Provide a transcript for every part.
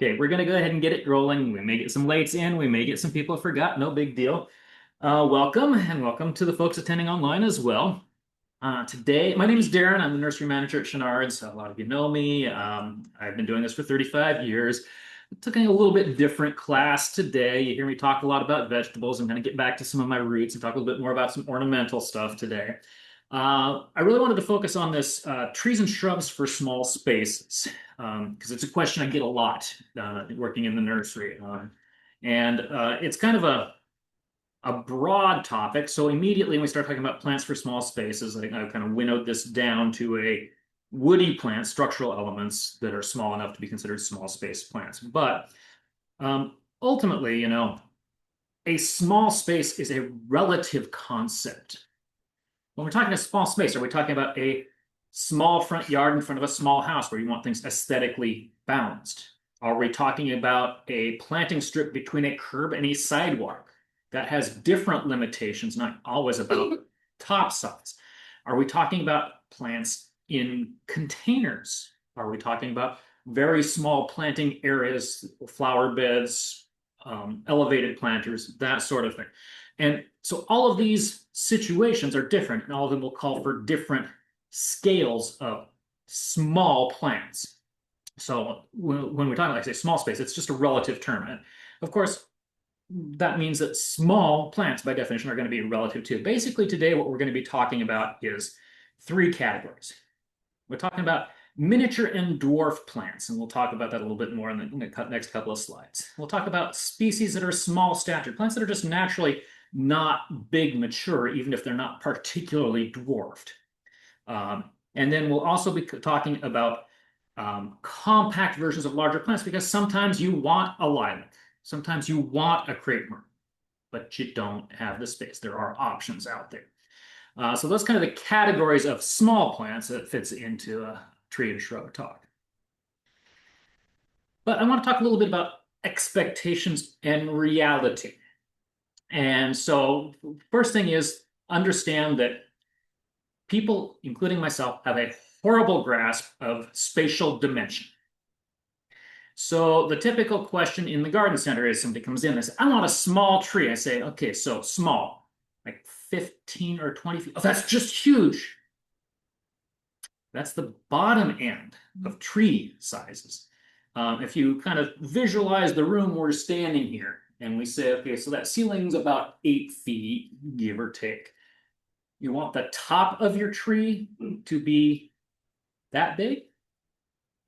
Okay, we're gonna go ahead and get it rolling. We may get some lates in, we may get some people forgot, no big deal. Welcome and welcome to the folks attending online as well. Today, my name is Darren. I'm the nursery manager at Chenard, so a lot of you know me. I've been doing this for 35 years. Taking a little bit different class today. You hear me talk a lot about vegetables. I'm going to get back to some of my roots and talk a little bit more about some ornamental stuff today. I really wanted to focus on this trees and shrubs for small spaces because it's a question I get a lot working in the nursery. And it's kind of a broad topic. So immediately when we start talking about plants for small spaces, I've kind of winnowed this down to a woody plant, structural elements that are small enough to be considered small space plants. But ultimately, a small space is a relative concept. When we're talking a small space, are we talking about a small front yard in front of a small house where you want things aesthetically balanced? Are we talking about a planting strip between a curb and a sidewalk that has different limitations, not always about top size? Are we talking about plants in containers? Are we talking about very small planting areas, flower beds, elevated planters, that sort of thing? And so all of these situations are different, and all of them will call for different scales of small plants. So when we talk about, like, say, small space, it's just a relative term. And of course, that means that small plants, by definition, are going to be relative too. Basically, today, what we're going to be talking about is three categories. We're talking about miniature and dwarf plants, and we'll talk about that a little bit more in the next couple of slides. We'll talk about species that are small statured, plants that are just naturally not big mature, even if they're not particularly dwarfed. And then we'll also be talking about compact versions of larger plants, because sometimes you want a lilac, sometimes you want a crepe myrtle, but you don't have the space. There are options out there. So those kind of the categories of small plants that fits into a tree and shrub talk. But I want to talk a little bit about expectations and reality. And so first thing is understand that people, including myself, have a horrible grasp of spatial dimension. So the typical question in the garden center is somebody comes in and says, I want a small tree. I say, okay, so small, like 15 or 20 feet. Oh, that's just huge. That's the bottom end of tree sizes. If you kind of visualize the room we're standing here, and we say, okay, so that ceiling's about 8 feet, give or take. You want the top of your tree to be that big?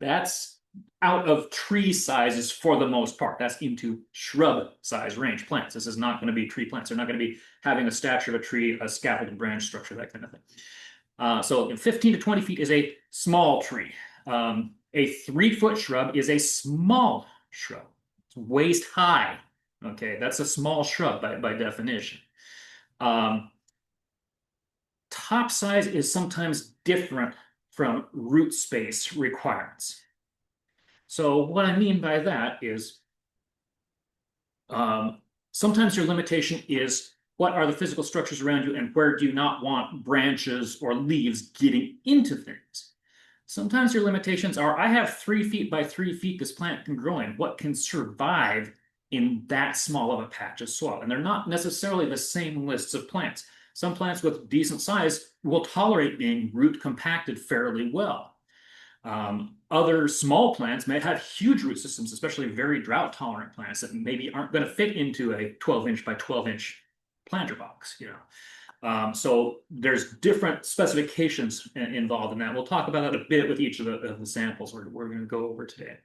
That's out of tree sizes for the most part. That's into shrub size range plants. This is not going to be tree plants. They're not going to be having a stature of a tree, a scaffolded branch structure, that kind of thing. So 15 to 20 feet is a small tree. A 3-foot shrub is a small shrub. It's waist high. Okay, that's a small shrub by definition. Top size is sometimes different from root space requirements. So what I mean by that is sometimes your limitation is what are the physical structures around you and where do you not want branches or leaves getting into things. Sometimes your limitations are, I have 3 feet by 3 feet this plant can grow in. What can survive in that small of a patch of soil? And they're not necessarily the same lists of plants. Some plants with decent size will tolerate being root compacted fairly well. Other small plants may have huge root systems, especially very drought tolerant plants that maybe aren't going to fit into a 12-inch by 12-inch planter box. So there's different specifications involved in that. We'll talk about that a bit with each of the samples we're going to go over today.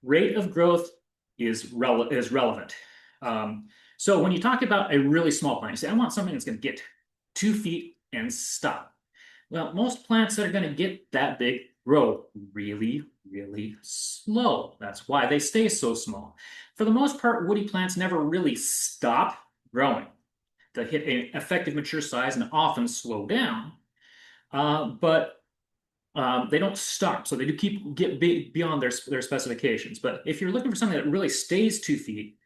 Rate of growth is relevant. So when you talk about a really small plant, you say, I want something that's going to get 2 feet and stop. Well, most plants that are going to get that big grow really, really slow. That's why they stay so small. For the most part, woody plants never really stop growing. They hit an effective mature size and often slow down, but they don't stop. So they do get big beyond their specifications. But if you're looking for something that really stays 2 feet,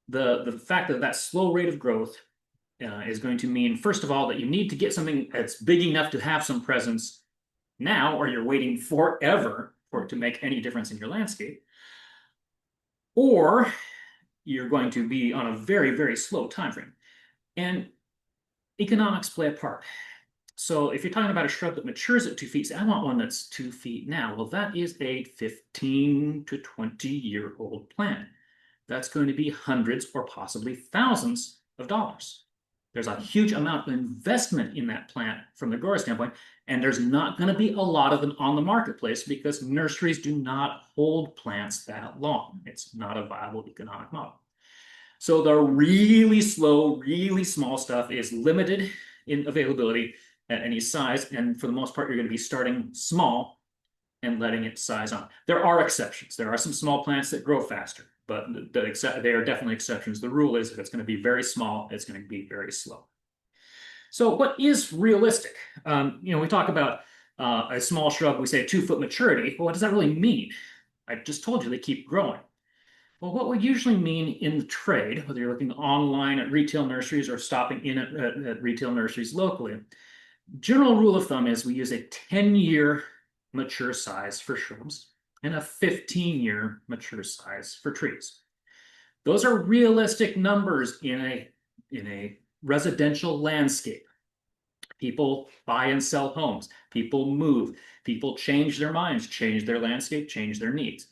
the fact that that slow rate of growth is going to mean, first of all, that you need to get something that's big enough to have some presence now, or you're waiting forever for it to make any difference in your landscape, or you're going to be on a very, very slow time frame. And economics play a part. So if you're talking about a shrub that matures at 2 feet, say, I want one that's 2 feet now. Well, that is a 15 to 20-year-old plant. That's going to be hundreds or possibly thousands of dollars. There's a huge amount of investment in that plant from the grower standpoint, and there's not going to be a lot of them on the marketplace because nurseries do not hold plants that long. It's not a viable economic model. So the really slow, really small stuff is limited in availability at any size, and for the most part, you're going to be starting small and letting it size on. There are exceptions. There are some small plants that grow faster, but they are definitely exceptions. The rule is if it's going to be very small, it's going to be very slow. So what is realistic? We talk about a small shrub, we say 2 foot maturity. Well, what does that really mean? I just told you they keep growing. Well, what would usually mean in the trade, whether you're looking online at retail nurseries or stopping in at retail nurseries locally, general rule of thumb is we use a 10-year mature size for shrubs and a 15-year mature size for trees. Those are realistic numbers in a residential landscape. People buy and sell homes. People move. People change their minds, change their landscape, change their needs.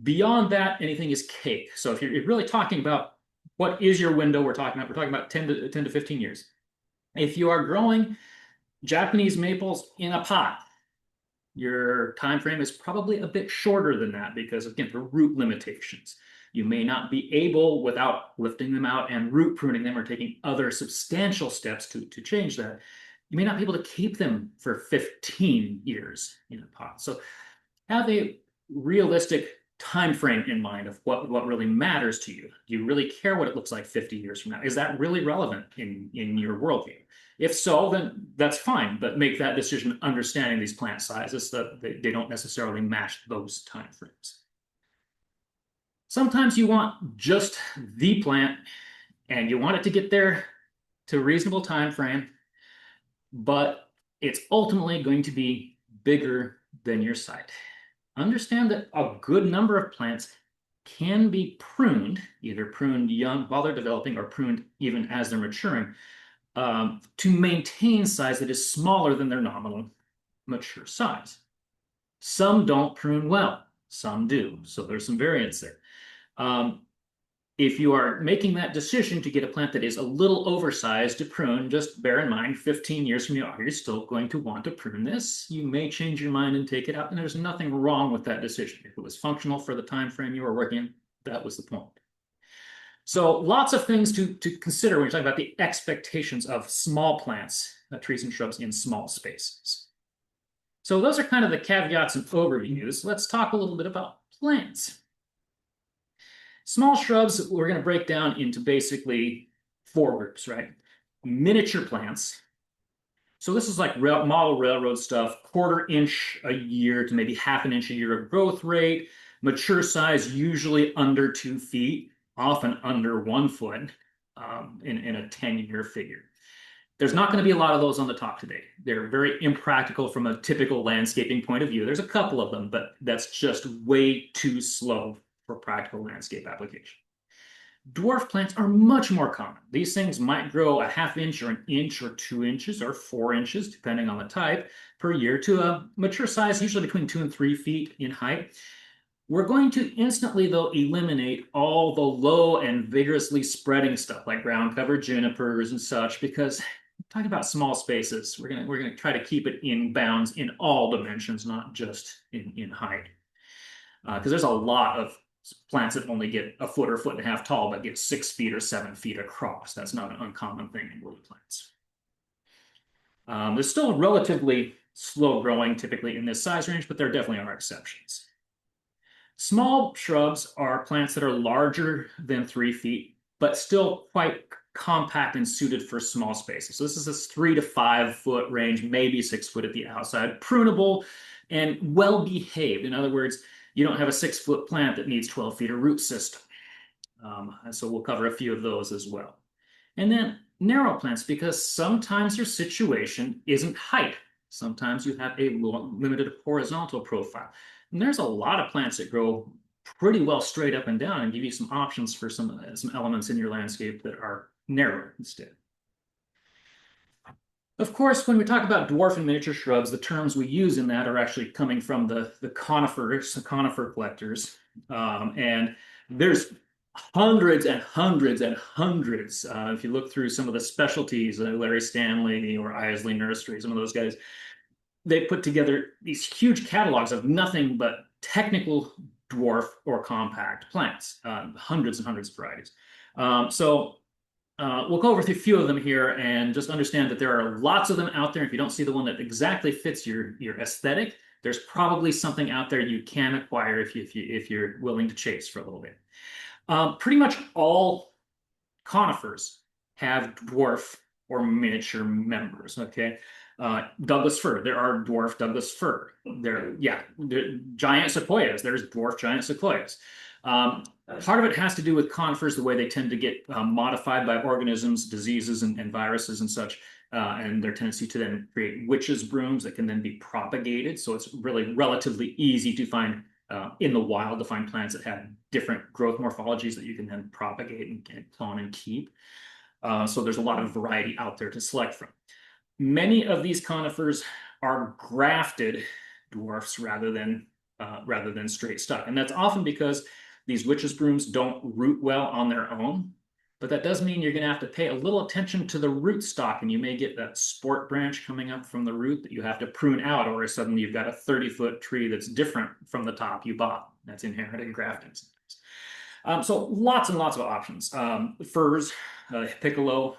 Beyond that, anything is cake. So if you're really talking about what is your window, we're talking about 10 to 15 years. If you are growing Japanese maples in a pot, your time frame is probably a bit shorter than that because, again, the root limitations. You may not be able, without lifting them out and root pruning them or taking other substantial steps to change that, you may not be able to keep them for 15 years in a pot. So have a realistic time frame in mind of what really matters to you. Do you really care what it looks like 50 years from now? Is that really relevant in your worldview? If so, then that's fine, but make that decision understanding these plant sizes so that they don't necessarily match those time frames. Sometimes you want just the plant and you want it to get there to a reasonable time frame, but it's ultimately going to be bigger than your site. Understand that a good number of plants can be pruned, either pruned young while they're developing or pruned even as they're maturing, to maintain size that is smaller than their nominal mature size. Some don't prune well, some do. So there's some variance there. If you are making that decision to get a plant that is a little oversized to prune, just bear in mind 15 years from now, you're still going to want to prune this. You may change your mind and take it out, and there's nothing wrong with that decision. If it was functional for the time frame you were working in, that was the point. So lots of things to consider when you're talking about the expectations of small plants, trees and shrubs in small spaces. So those are kind of the caveats and overviews. Let's talk a little bit about plants. Small shrubs, we're going to break down into basically 4 groups, right? Miniature plants. So this is like model railroad stuff, 1/4 inch a year to maybe 1/2 inch a year of growth rate. Mature size, usually under 2 feet, often under 1 foot in a 10-year figure. There's not going to be a lot of those on the top today. They're very impractical from a typical landscaping point of view. There's a couple of them, but that's just way too slow for practical landscape application. Dwarf plants are much more common. These things might grow a 1/2 inch or 1 inch or 2 inches or 4 inches, depending on the type, per year to a mature size, usually between 2 and 3 feet in height. We're going to instantly, though, eliminate all the low and vigorously spreading stuff like ground cover junipers and such, because talking about small spaces, we're gonna try to keep it in bounds in all dimensions, not just in height, because there's a lot of plants that only get 1 foot or 1.5 feet tall, but get 6 feet or 7 feet across. That's not an uncommon thing in woody plants. They're still relatively slow growing, typically in this size range, but there definitely are exceptions. Small shrubs are plants that are larger than 3 feet, but still quite compact and suited for small spaces. So this is this 3 to 5 foot range, maybe 6 foot at the outside, prunable and well behaved. In other words, you don't have a 6 foot plant that needs 12 feet of root system. And so we'll cover a few of those as well. And then narrow plants, because sometimes your situation isn't height. Sometimes you have a limited horizontal profile. And there's a lot of plants that grow pretty well straight up and down and give you some options for some elements in your landscape that are narrow instead. Of course, when we talk about dwarf and miniature shrubs, the terms we use in that are actually coming from the conifers, the conifer collectors. And there's hundreds and hundreds and hundreds. If you look through some of the specialties, Larry Stanley or Isley Nursery, some of those guys, they put together these huge catalogs of nothing but technical dwarf or compact plants, hundreds and hundreds of varieties. We'll go over a few of them here and just understand that there are lots of them out there. If you don't see the one that exactly fits your aesthetic, there's probably something out there you can acquire if you're willing to chase for a little bit. Pretty much all conifers have dwarf or miniature members. Okay, Douglas fir. There are dwarf Douglas fir. There giant sequoias. There's dwarf giant sequoias. Part of it has to do with conifers, the way they tend to get modified by organisms, diseases, and viruses and such, and their tendency to then create witches' brooms that can then be propagated. So it's really relatively easy to find in the wild to find plants that have different growth morphologies that you can then propagate and clone and keep. So there's a lot of variety out there to select from. Many of these conifers are grafted dwarfs rather than straight stuck, and that's often because these witches' brooms don't root well on their own. But that does mean you're going to have to pay a little attention to the root stock, and you may get that sport branch coming up from the root that you have to prune out, or suddenly you've got a 30-foot tree that's different from the top you bought. That's inherent in grafting. So lots and lots of options. Firs, piccolo,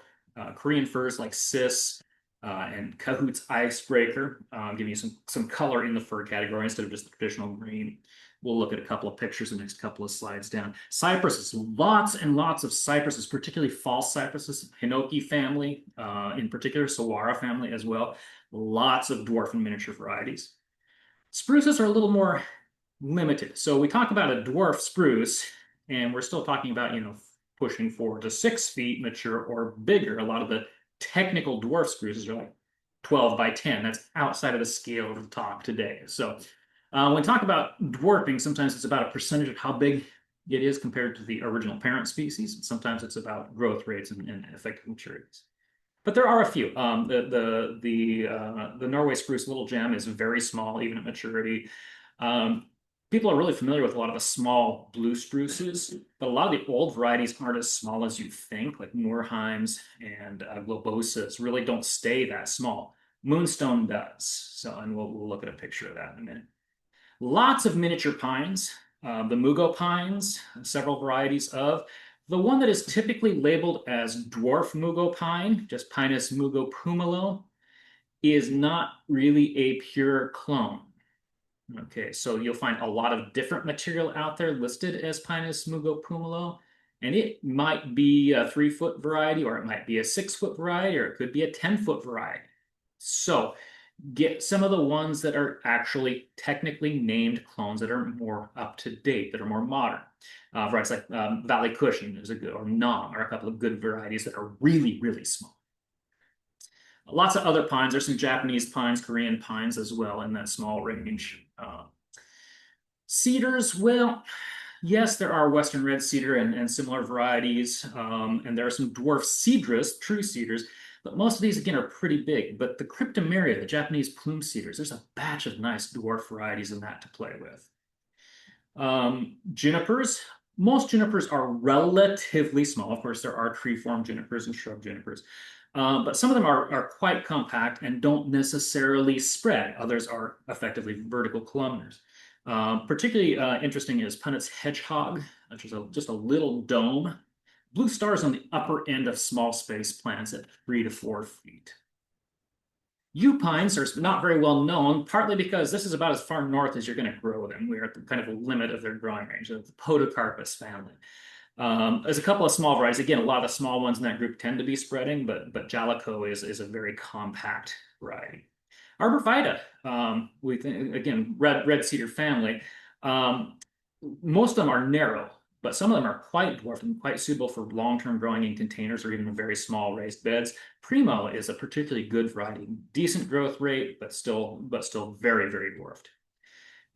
Korean firs like cis, and Cahoot's icebreaker, giving you some color in the fir category instead of just the traditional green. We'll look at a couple of pictures in the next couple of slides down. Cypresses, lots and lots of cypresses, particularly false cypresses, Hinoki family, in particular, Saguaro family as well. Lots of dwarf and miniature varieties. Spruces are a little more limited. So we talk about a dwarf spruce, and we're still talking about, pushing 4 to 6 feet mature or bigger. A lot of the technical dwarf spruces are like 12 by 10. That's outside of the scale of the talk today. So when we talk about dwarfing, sometimes it's about a percentage of how big it is compared to the original parent species. Sometimes it's about growth rates and effective maturities. But there are a few. The Norway spruce little gem is very small, even at maturity. People are really familiar with a lot of the small blue spruces, but a lot of the old varieties aren't as small as you think, like Moorheims and globosas really don't stay that small. Moonstone does. So, and we'll look at a picture of that in a minute. Lots of miniature pines, the mugo pines, several varieties of. The one that is typically labeled as dwarf mugo pine, just Pinus mugo pumilo, is not really a pure clone. Okay, so you'll find a lot of different material out there listed as Pinus mugo pumilo, and it might be a 3-foot variety, or it might be a 6-foot variety, or it could be a 10-foot variety. So get some of the ones that are actually technically named clones that are more up to date, that are more modern. Varieties like Valley Cushion is a good, or Nam are a couple of good varieties that are really, really small. Lots of other pines. There's some Japanese pines, Korean pines as well in that small range. Cedars, well, yes, there are Western red cedar and similar varieties, and there are some dwarf cedrus, true cedars, but most of these, again, are pretty big. But the cryptomeria, the Japanese plume cedars, there's a batch of nice dwarf varieties in that to play with. Junipers, most junipers are relatively small. Of course, there are tree-form junipers and shrub junipers, but some of them are quite compact and don't necessarily spread. Others are effectively vertical columnars. Particularly interesting is Punnet's hedgehog, which is just a little dome. Blue stars on the upper end of small space plants at 3 to 4 feet. Yew pines are not very well known, partly because this is about as far north as you're going to grow them. We're at the kind of a limit of their growing range, of the Podocarpus family. There's a couple of small varieties. Again, a lot of the small ones in that group tend to be spreading, but Jalico is a very compact variety. Arborvitae, again, red cedar family. Most of them are narrow, but some of them are quite dwarfed and quite suitable for long-term growing in containers or even very small raised beds. Primo is a particularly good variety, decent growth rate, but still very, very dwarfed.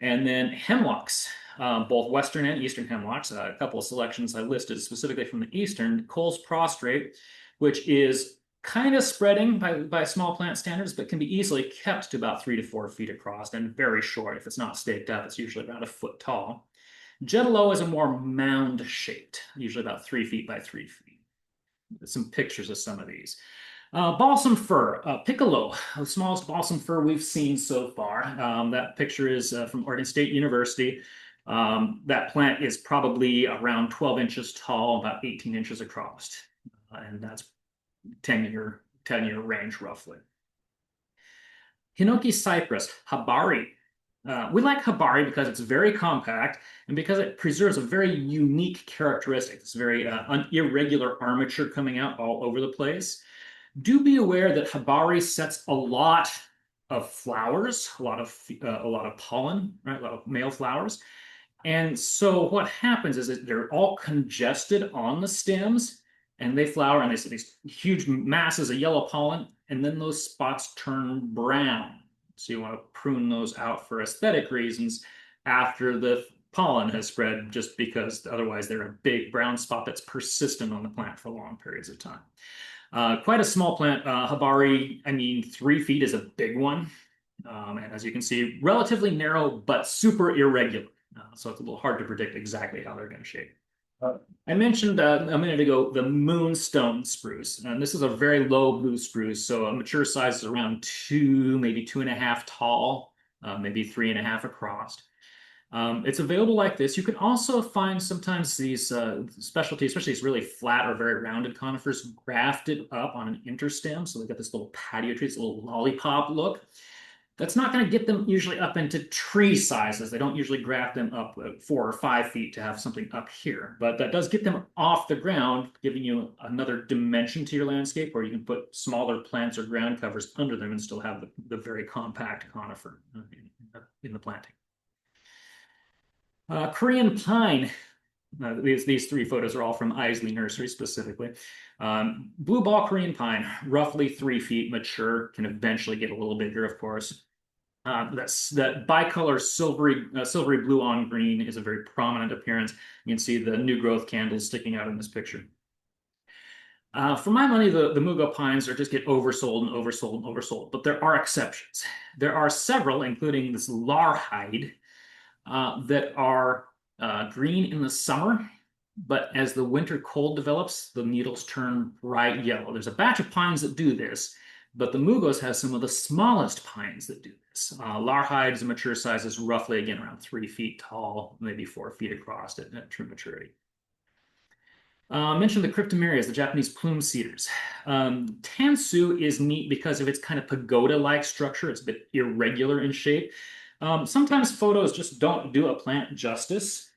And then hemlocks, both western and eastern hemlocks. A couple of selections I listed specifically from the eastern. Cole's prostrate, which is kind of spreading by small plant standards, but can be easily kept to about 3 to 4 feet across and very short. If it's not staked up, it's usually about a foot tall. Jetalo is a more mound shaped, usually about 3 feet by 3 feet. Some pictures of some of these. Balsam fir, piccolo, the smallest balsam fir we've seen so far. That picture is from Oregon State University. That plant is probably around 12 inches tall, about 18 inches across. And that's 10-year range roughly. Hinoki cypress, habari. We like habari because it's very compact and because it preserves a very unique characteristic. It's very irregular armature coming out all over the place. Do be aware that habari sets a lot of flowers, a lot of pollen, right? A lot of male flowers. And so what happens is that they're all congested on the stems and they flower and they see these huge masses of yellow pollen, and then those spots turn brown. So you want to prune those out for aesthetic reasons after the pollen has spread, just because otherwise they're a big brown spot that's persistent on the plant for long periods of time. Quite a small plant. Habari, I mean, 3 feet is a big one. And as you can see, relatively narrow, but super irregular. So it's a little hard to predict exactly how they're going to shape. I mentioned a minute ago the moonstone spruce, and this is a very low blue spruce, so a mature size is around 2, maybe 2.5 tall, maybe 3.5 across. It's available like this. You can also find sometimes these specialty, especially these really flat or very rounded conifers, grafted up on an interstem, so they got this little patio tree, this little lollipop look. That's not going to get them usually up into tree sizes. They don't usually graft them up 4 or 5 feet to have something up here, but that does get them off the ground, giving you another dimension to your landscape, where you can put smaller plants or ground covers under them and still have the very compact conifer in the planting. Korean pine. These 3 photos are all from Isley Nursery specifically. Blue ball Korean pine, roughly 3 feet mature, can eventually get a little bigger, of course. That bicolor silvery blue on green is a very prominent appearance. You can see the new growth candles sticking out in this picture. For my money, the mugo pines just get oversold and oversold and oversold, but there are exceptions. There are several, including this larhide, that are green in the summer, but as the winter cold develops, the needles turn bright yellow. There's a batch of pines that do this, but the mugos has some of the smallest pines that do this. Larhide's mature size is roughly, again, around 3 feet tall, maybe 4 feet across at true maturity. Mentioned the cryptomerias, the Japanese plume cedars. Tansu is neat because of its kind of pagoda-like structure. It's a bit irregular in shape. Sometimes photos just don't do a plant justice.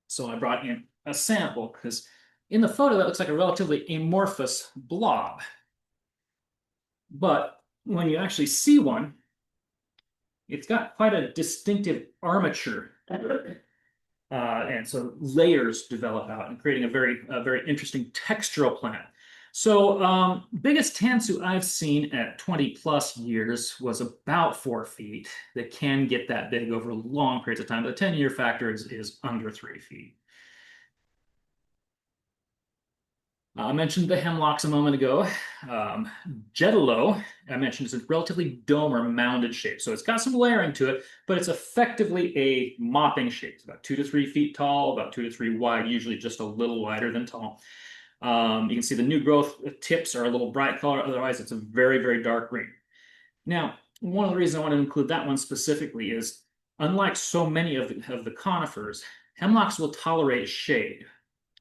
So I brought in a sample because in the photo that looks like a relatively amorphous blob. But when you actually see one, it's got quite a distinctive armature. And so layers develop out and creating a very interesting textural plant. So biggest tansu I've seen at 20 plus years was about 4 feet. They can get that big over long periods of time, but the 10-year factor is under 3 feet. I mentioned the hemlocks a moment ago. Jetalo, I mentioned, is a relatively dome or mounded shape. So it's got some layering to it, but it's effectively a mopping shape. It's about 2 to 3 feet tall, about 2 to 3 wide, usually just a little wider than tall. You can see the new growth tips are a little bright color. Otherwise, it's a very dark green. Now, one of the reasons I want to include that one specifically is, unlike so many of the conifers, hemlocks will tolerate shade.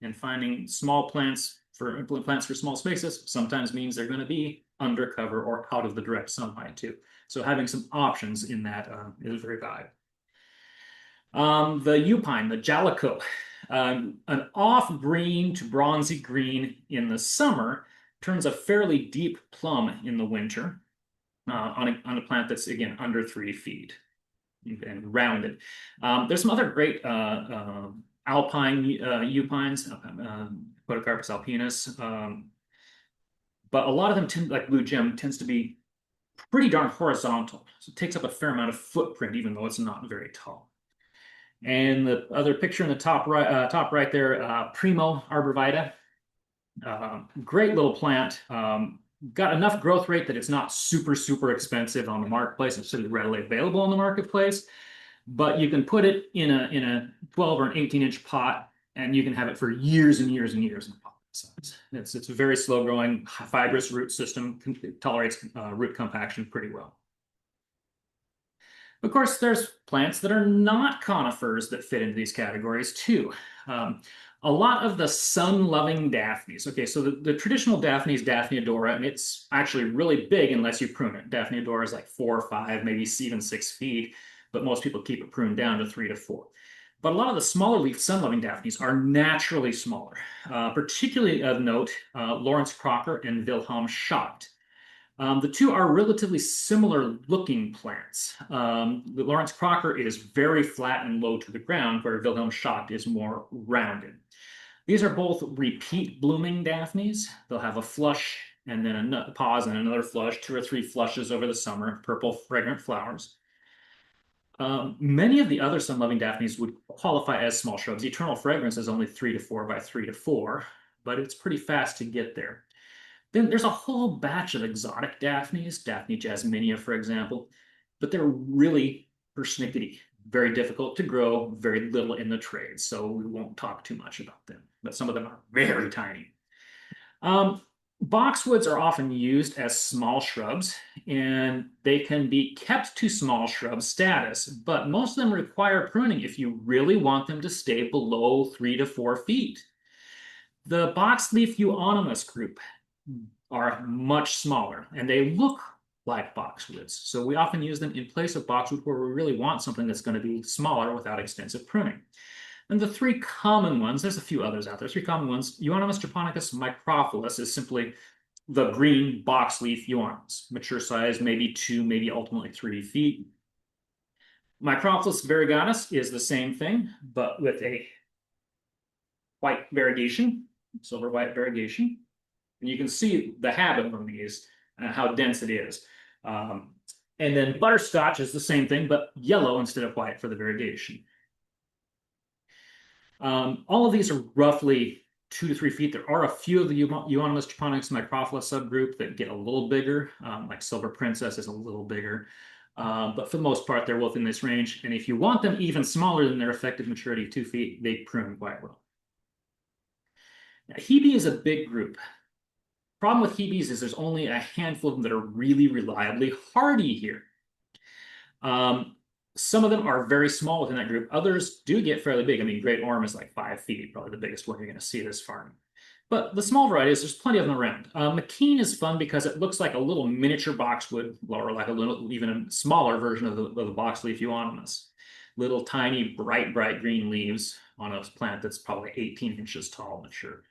And finding small plants for small spaces sometimes means they're going to be under cover or out of the direct sunlight too. So having some options in that is very valuable. The yew pine, the Jalico, an off green to bronzy green in the summer, turns a fairly deep plum in the winter on a plant that's, again, under 3 feet and rounded. There's some other great alpine yew pines, Podocarpus alpinus, but a lot of them tend, like blue gem, tends to be pretty darn horizontal. So it takes up a fair amount of footprint, even though it's not very tall. And the other picture in the top right there, Primo arborvitae. Great little plant. Got enough growth rate that it's not super, super expensive on the marketplace. It's really readily available on the marketplace, but you can put it in a 12 or an 18-inch pot, and you can have it for years and years and years in the pot. It's a very slow growing, fibrous root system, tolerates root compaction pretty well. Of course, there's plants that are not conifers that fit into these categories too. Um, a lot of the sun-loving Daphnes. Okay, so the traditional Daphne is Daphneodora, and it's actually really big unless you prune it. Daphneodora is like 4 or 5, maybe even 6 feet, but most people keep it pruned down to 3 to 4. But a lot of the smaller leaf sun-loving Daphnes are naturally smaller. Particularly of note, Lawrence Crocker and Wilhelm Schott. The two are relatively similar looking plants. The Lawrence Crocker is very flat and low to the ground, where Wilhelm Schott is more rounded. These are both repeat blooming Daphnes. They'll have a flush and then a pause and another flush, 2 or 3 flushes over the summer, purple fragrant flowers. Many of the other sun-loving Daphnes would qualify as small shrubs. Eternal Fragrance is only 3 to 4 by 3 to 4, but it's pretty fast to get there. Then there's a whole batch of exotic Daphnes, Daphne jasminea, for example, but they're really persnickety, very difficult to grow, very little in the trade, so we won't talk too much about them. But some of them are very tiny. Boxwoods are often used as small shrubs, and they can be kept to small shrub status, but most of them require pruning if you really want them to stay below 3 to 4 feet. The boxleaf euonymus group are much smaller, and they look like boxwoods. So we often use them in place of boxwood where we really want something that's going to be smaller without extensive pruning. And the 3 common ones, there's a few others out there, 3 common ones, Euonymus japonicus microphilus is simply the green boxleaf euonymus, mature size, maybe 2, maybe ultimately 3 feet. Microphilus variegatus is the same thing, but with a white variegation, silver white variegation. And you can see the habit on these, how dense it is. And then butterscotch is the same thing, but yellow instead of white for the variegation. All of these are roughly 2 to 3 feet. There are a few of the Euonymus japonicus microphilus subgroup that get a little bigger, like Silver Princess is a little bigger. But for the most part, they're within this range. And if you want them even smaller than their effective maturity of 2 feet, they prune quite well. Now, Hebe is a big group. Problem with Hebes is there's only a handful of them that are really reliably hardy here. Some of them are very small within that group. Others do get fairly big. I mean, Great Orm is like 5 feet, probably the biggest one you're going to see this farm. But the small varieties, there's plenty of them around. McKean is fun because it looks like a little miniature boxwood, or like a little, even a smaller version of the boxleaf euonymus. Little tiny, bright green leaves on a plant that's probably 18 inches tall, mature.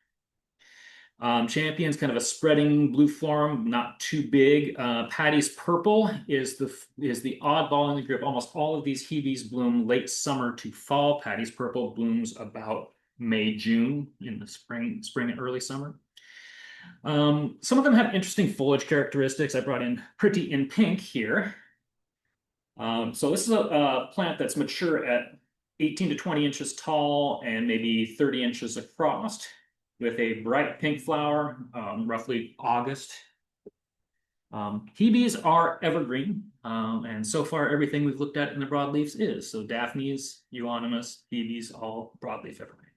Champion's kind of a spreading blue florum, not too big. Patty's purple is the oddball in the group. Almost all of these Hebes bloom late summer to fall. Patty's purple blooms about May, June in the spring and early summer. Some of them have interesting foliage characteristics. I brought in Pretty in Pink here. So this is a plant that's mature at 18 to 20 inches tall and maybe 30 inches across, with a bright pink flower, roughly August. Hebes are evergreen, and so far everything we've looked at in the broadleaves is. So Daphnes, Euonymus, Hebes, all broadleaf evergreen.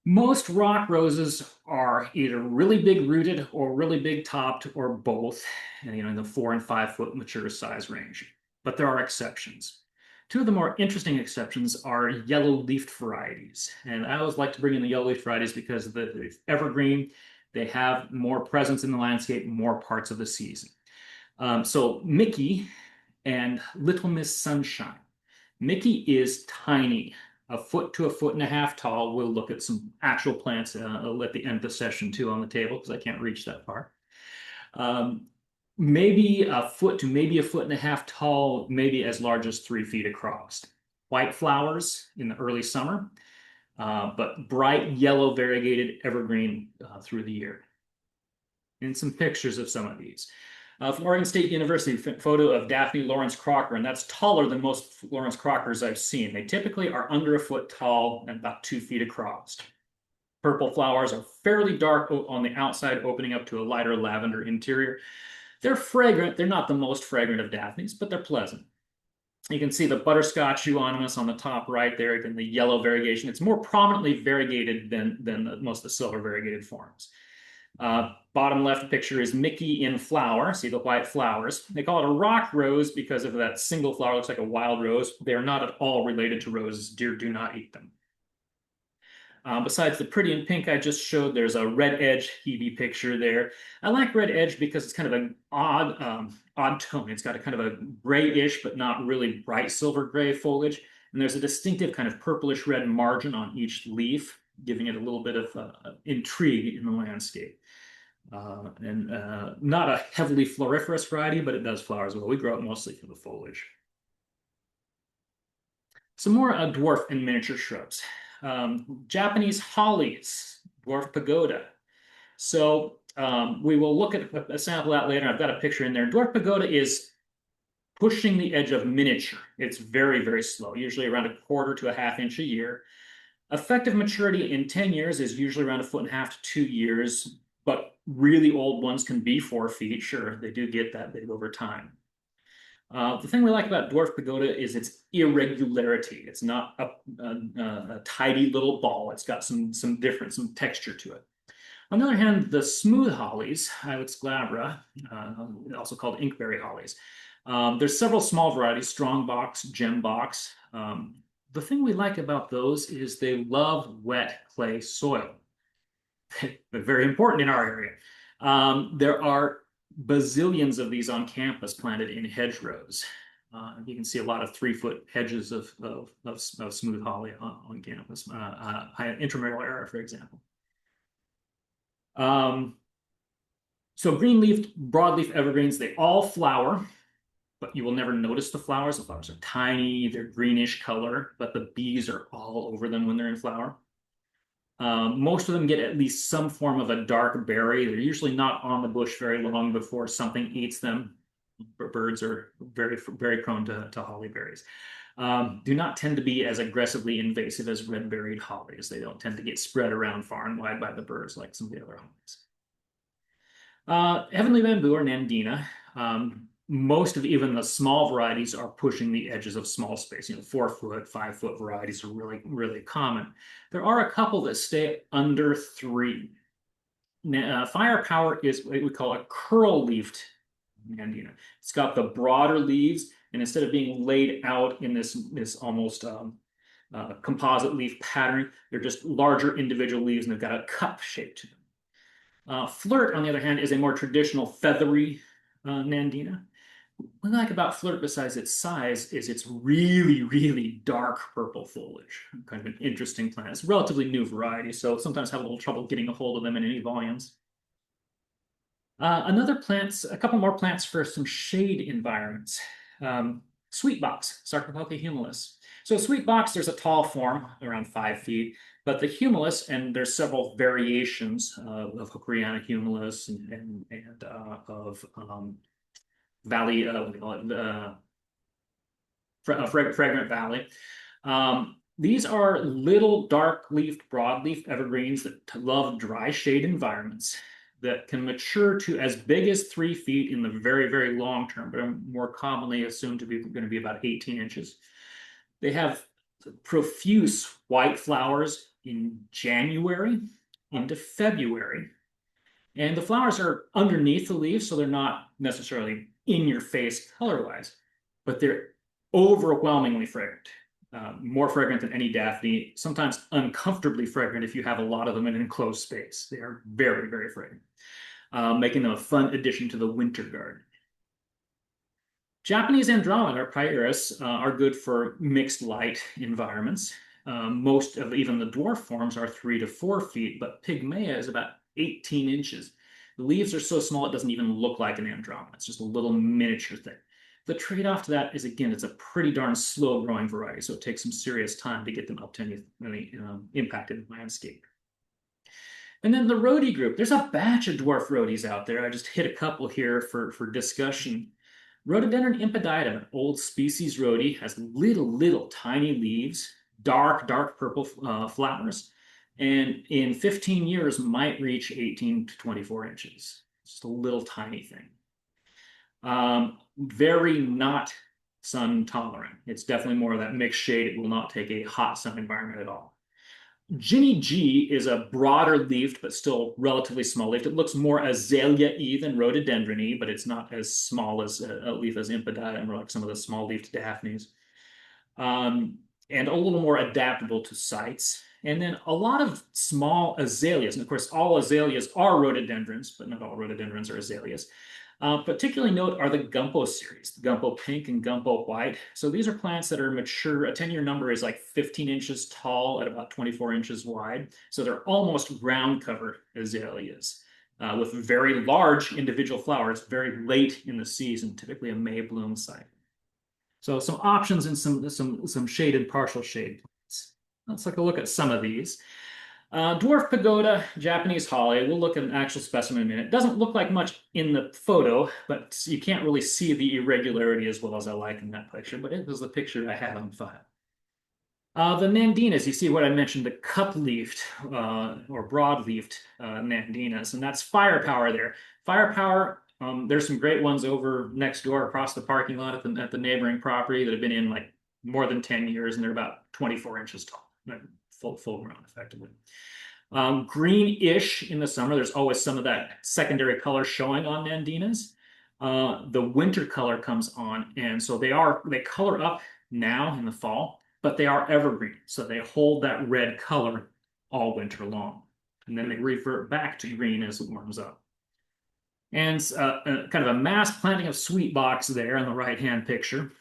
Most rock roses are either really big rooted or really big topped or both, and in the 4 and 5 foot mature size range. But there are exceptions. 2 of the more interesting exceptions are yellow-leafed varieties. And I always like to bring in the yellow-leafed varieties because they're evergreen, they have more presence in the landscape, more parts of the season. So Mickey and Little Miss Sunshine. Mickey is tiny, a foot to a foot and a half tall. We'll look at some actual plants at the end of the session too on the table because I can't reach that far. Maybe a foot to maybe a foot and a half tall, maybe as large as 3 feet across. White flowers in the early summer, but bright yellow variegated evergreen through the year. And some pictures of some of these. From Oregon State University, photo of Daphne Lawrence Crocker, and that's taller than most Lawrence Crockers I've seen. They typically are under a foot tall and about 2 feet across. Purple flowers are fairly dark on the outside, opening up to a lighter lavender interior. They're fragrant. They're not the most fragrant of Daphnes, but they're pleasant. You can see the butterscotch euonymus on the top right there, and the yellow variegation. It's more prominently variegated than most of the silver variegated forms. Bottom left picture is Mickey in flower. See the white flowers. They call it a rock rose because of that single flower. It looks like a wild rose. They are not at all related to roses. Deer do not eat them. Besides the pretty in pink I just showed, there's a red edge Hebe picture there. I like red edge because it's kind of an odd tone. It's got a kind of a grayish but not really bright silver gray foliage. And there's a distinctive kind of purplish red margin on each leaf, giving it a little bit of intrigue in the landscape. Not a heavily floriferous variety, but it does flower as well. We grow it mostly for the foliage. Some more dwarf and miniature shrubs. Japanese hollies, dwarf pagoda. So we will look at a sample of that later. I've got a picture in there. Dwarf pagoda is pushing the edge of miniature. It's very, very slow, usually around 1/4 to 1/2 inch a year. Effective maturity in 10 years is usually around 1.5 to 2 years, but really old ones can be 4 feet. Sure, they do get that big over time. The thing we like about dwarf pagoda is its irregularity. It's not a tidy little ball. It's got some difference, some texture to it. On the other hand, the smooth hollies, Ilex glabra, also called inkberry hollies, there's several small varieties, strong box, gem box. The thing we like about those is they love wet clay soil. They're very important in our area. There are bazillions of these on campus planted in hedgerows. You can see a lot of 3-foot hedges of smooth holly on campus, intramural area, for example. So green-leafed, broadleaf evergreens, they all flower, but you will never notice the flowers. The flowers are tiny, they're greenish color, but the bees are all over them when they're in flower. Most of them get at least some form of a dark berry. They're usually not on the bush very long before something eats them. Birds are very, very prone to holly berries. Do not tend to be as aggressively invasive as red-berried hollies. They don't tend to get spread around far and wide by the birds like some of the other hollies. Heavenly bamboo or nandina. Most of even the small varieties are pushing the edges of small space. 4-foot, 5-foot varieties are really, really common. There are a couple that stay under 3. Firepower is what we call a curl-leafed nandina. It's got the broader leaves, and instead of being laid out in this almost composite leaf pattern, they're just larger individual leaves, and they've got a cup shape to them. Flirt, on the other hand, is a more traditional feathery nandina. What I like about flirt, besides its size, is its really, really dark purple foliage. Kind of an interesting plant. It's a relatively new variety, so sometimes have a little trouble getting a hold of them in any volumes. A couple more plants for some shade environments. Sweetbox, Sarcopelca humilis. So sweetbox, there's a tall form, around 5 feet, but the humilis, and there's several variations of Hookeriana humilis and of Valley, Fragrant Valley. These are little dark-leafed, broadleaf evergreens that love dry shade environments that can mature to as big as 3 feet in the very, very long term, but are more commonly assumed to be going to be about 18 inches. They have profuse white flowers in January into February. And the flowers are underneath the leaves, so they're not necessarily in your face color-wise, but they're overwhelmingly fragrant. More fragrant than any Daphne, sometimes uncomfortably fragrant if you have a lot of them in an enclosed space. They are very, very fragrant, making them a fun addition to the winter garden. Japanese Andromeda or Pieris are good for mixed light environments. Most of even the dwarf forms are 3 to 4 feet, but Pygmaea is about 18 inches. The leaves are so small it doesn't even look like an Andromeda. It's just a little miniature thing. The trade-off to that is, again, it's a pretty darn slow-growing variety, so it takes some serious time to get them up to any impacted landscape. And then the rhodie group, there's a batch of dwarf rhodies out there. I just hit a couple here for discussion. Rhododendron impeditum, an old species rhodie, has little tiny leaves, dark purple flowers, and in 15 years might reach 18 to 24 inches. It's just a little tiny thing. Very not sun tolerant. It's definitely more of that mixed shade. It will not take a hot sun environment at all. Ginny G is a broader leafed, but still relatively small leafed. It looks more azalea-y than rhododendron-y, but it's not as small as a leaf as impeditum or like some of the small leafed daphnes. And a little more adaptable to sites. And then a lot of small azaleas. And of course, all azaleas are rhododendrons, but not all rhododendrons are azaleas. Particularly note are the gumpo series, the gumpo pink and gumpo white. So these are plants that are mature. A 10-year number is like 15 inches tall at about 24 inches wide. So they're almost ground cover azaleas with very large individual flowers very late in the season, typically a May bloom cycle. So some options and some shade and partial shade plants. Let's take a look at some of these. Dwarf pagoda, Japanese holly. We'll look at an actual specimen in a minute. It doesn't look like much in the photo, but you can't really see the irregularity as well as I like in that picture, but it was the picture I had on file. The nandinas, you see what I mentioned, the cup-leafed or broad-leafed nandinas, and that's firepower there. Firepower, there's some great ones over next door across the parking lot at the neighboring property that have been in like more than 10 years, and they're about 24 inches tall. Full grown effectively. Greenish in the summer. There's always some of that secondary color showing on nandinas. The winter color comes on, and so they color up now in the fall, but they are evergreen, so they hold that red color all winter long, and then they revert back to green as it warms up. And kind of a mass planting of sweet box there on the right-hand picture,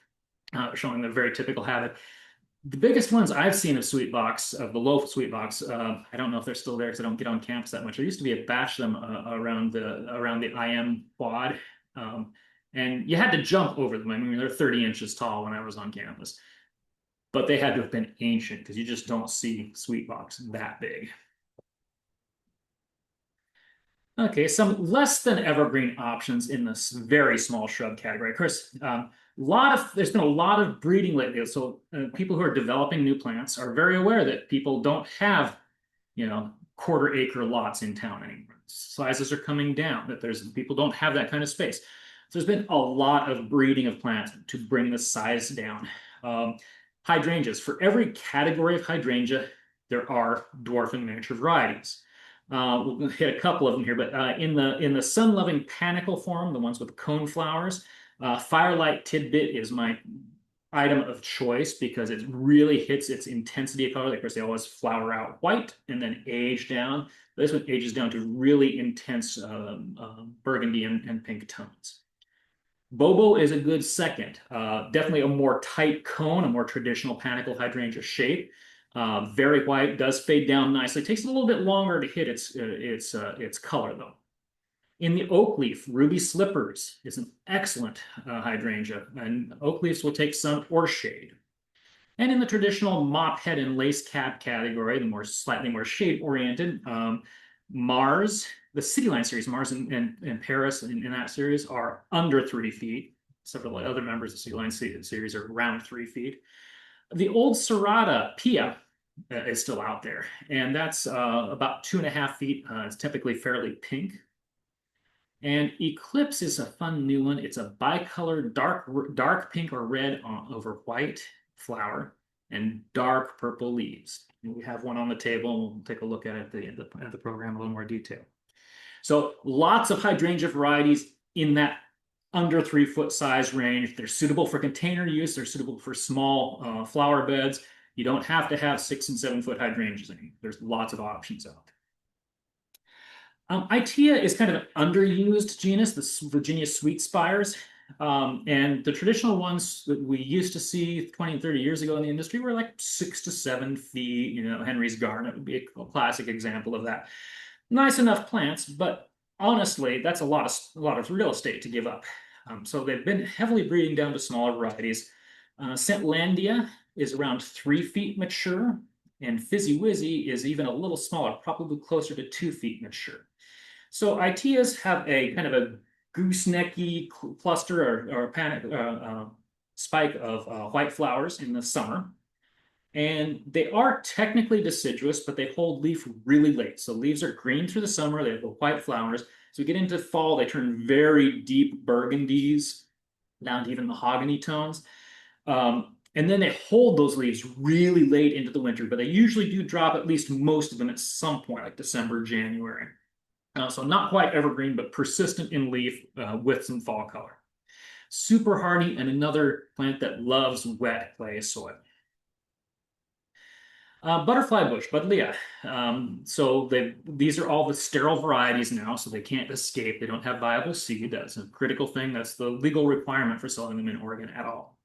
showing the very typical habit. The biggest ones I've seen of sweet box, of the low sweet box, I don't know if they're still there because I don't get on campus that much. There used to be a batch of them around the IM quad, and you had to jump over them. I mean, they're 30 inches tall when I was on campus, but they had to have been ancient because you just don't see sweet box that big. Okay, some less than evergreen options in this very small shrub category. Of course, there's been a lot of breeding lately. So people who are developing new plants are very aware that people don't have, quarter acre lots in town anymore. Sizes are coming down. That people don't have that kind of space. So there's been a lot of breeding of plants to bring the size down. Hydrangeas. For every category of hydrangea, there are dwarf and miniature varieties. We'll hit a couple of them here, but in the sun-loving panicle form, the ones with the cone flowers, Firelight Tidbit is my item of choice because it really hits its intensity of color. Of course, they always flower out white and then age down. This one ages down to really intense burgundy and pink tones. Bobo is a good second. Definitely a more tight cone, a more traditional panicle hydrangea shape. Very white, does fade down nicely. Takes a little bit longer to hit its color though. In the oak leaf, Ruby Slippers is an excellent hydrangea, and oak leaves will take sun or shade. And in the traditional mop head and lace cap category, the slightly more shade oriented, Mars, the Cityline series, Mars and Paris in that series are under 3 feet. Several other members of the Cityline series are around 3 feet. The old Serrata Pia is still out there, and that's about 2.5 feet. It's typically fairly pink. And Eclipse is a fun new one. It's a bicolored dark pink or red over white flower and dark purple leaves. And we have one on the table, and we'll take a look at it at the program in a little more detail. So lots of hydrangea varieties in that under 3 foot size range. They're suitable for container use. They're suitable for small flower beds. You don't have to have 6 and 7 foot hydrangeas anymore. There's lots of options out there. Itea is kind of an underused genus, the Virginia sweet spires. And the traditional ones that we used to see 20 and 30 years ago in the industry were like 6 to 7 feet. Henry's garnet would be a classic example of that. Nice enough plants, but honestly, that's a lot of real estate to give up. So they've been heavily breeding down to smaller varieties. Scentlandia is around 3 feet mature. And Fizzy Wizzy is even a little smaller, probably closer to 2 feet mature. So Iteas have a kind of a goosenecky cluster or spike of white flowers in the summer. And they are technically deciduous, but they hold leaf really late. So leaves are green through the summer. They have the white flowers. So we get into fall, they turn very deep burgundies down to even mahogany tones. And then they hold those leaves really late into the winter, but they usually do drop at least most of them at some point, like December, January. So not quite evergreen, but persistent in leaf with some fall color. Super hardy and another plant that loves wet clay soil. Butterfly bush, Buddleia. These are all the sterile varieties now, so they can't escape. They don't have viable seed. That's a critical thing. That's the legal requirement for selling them in Oregon at all.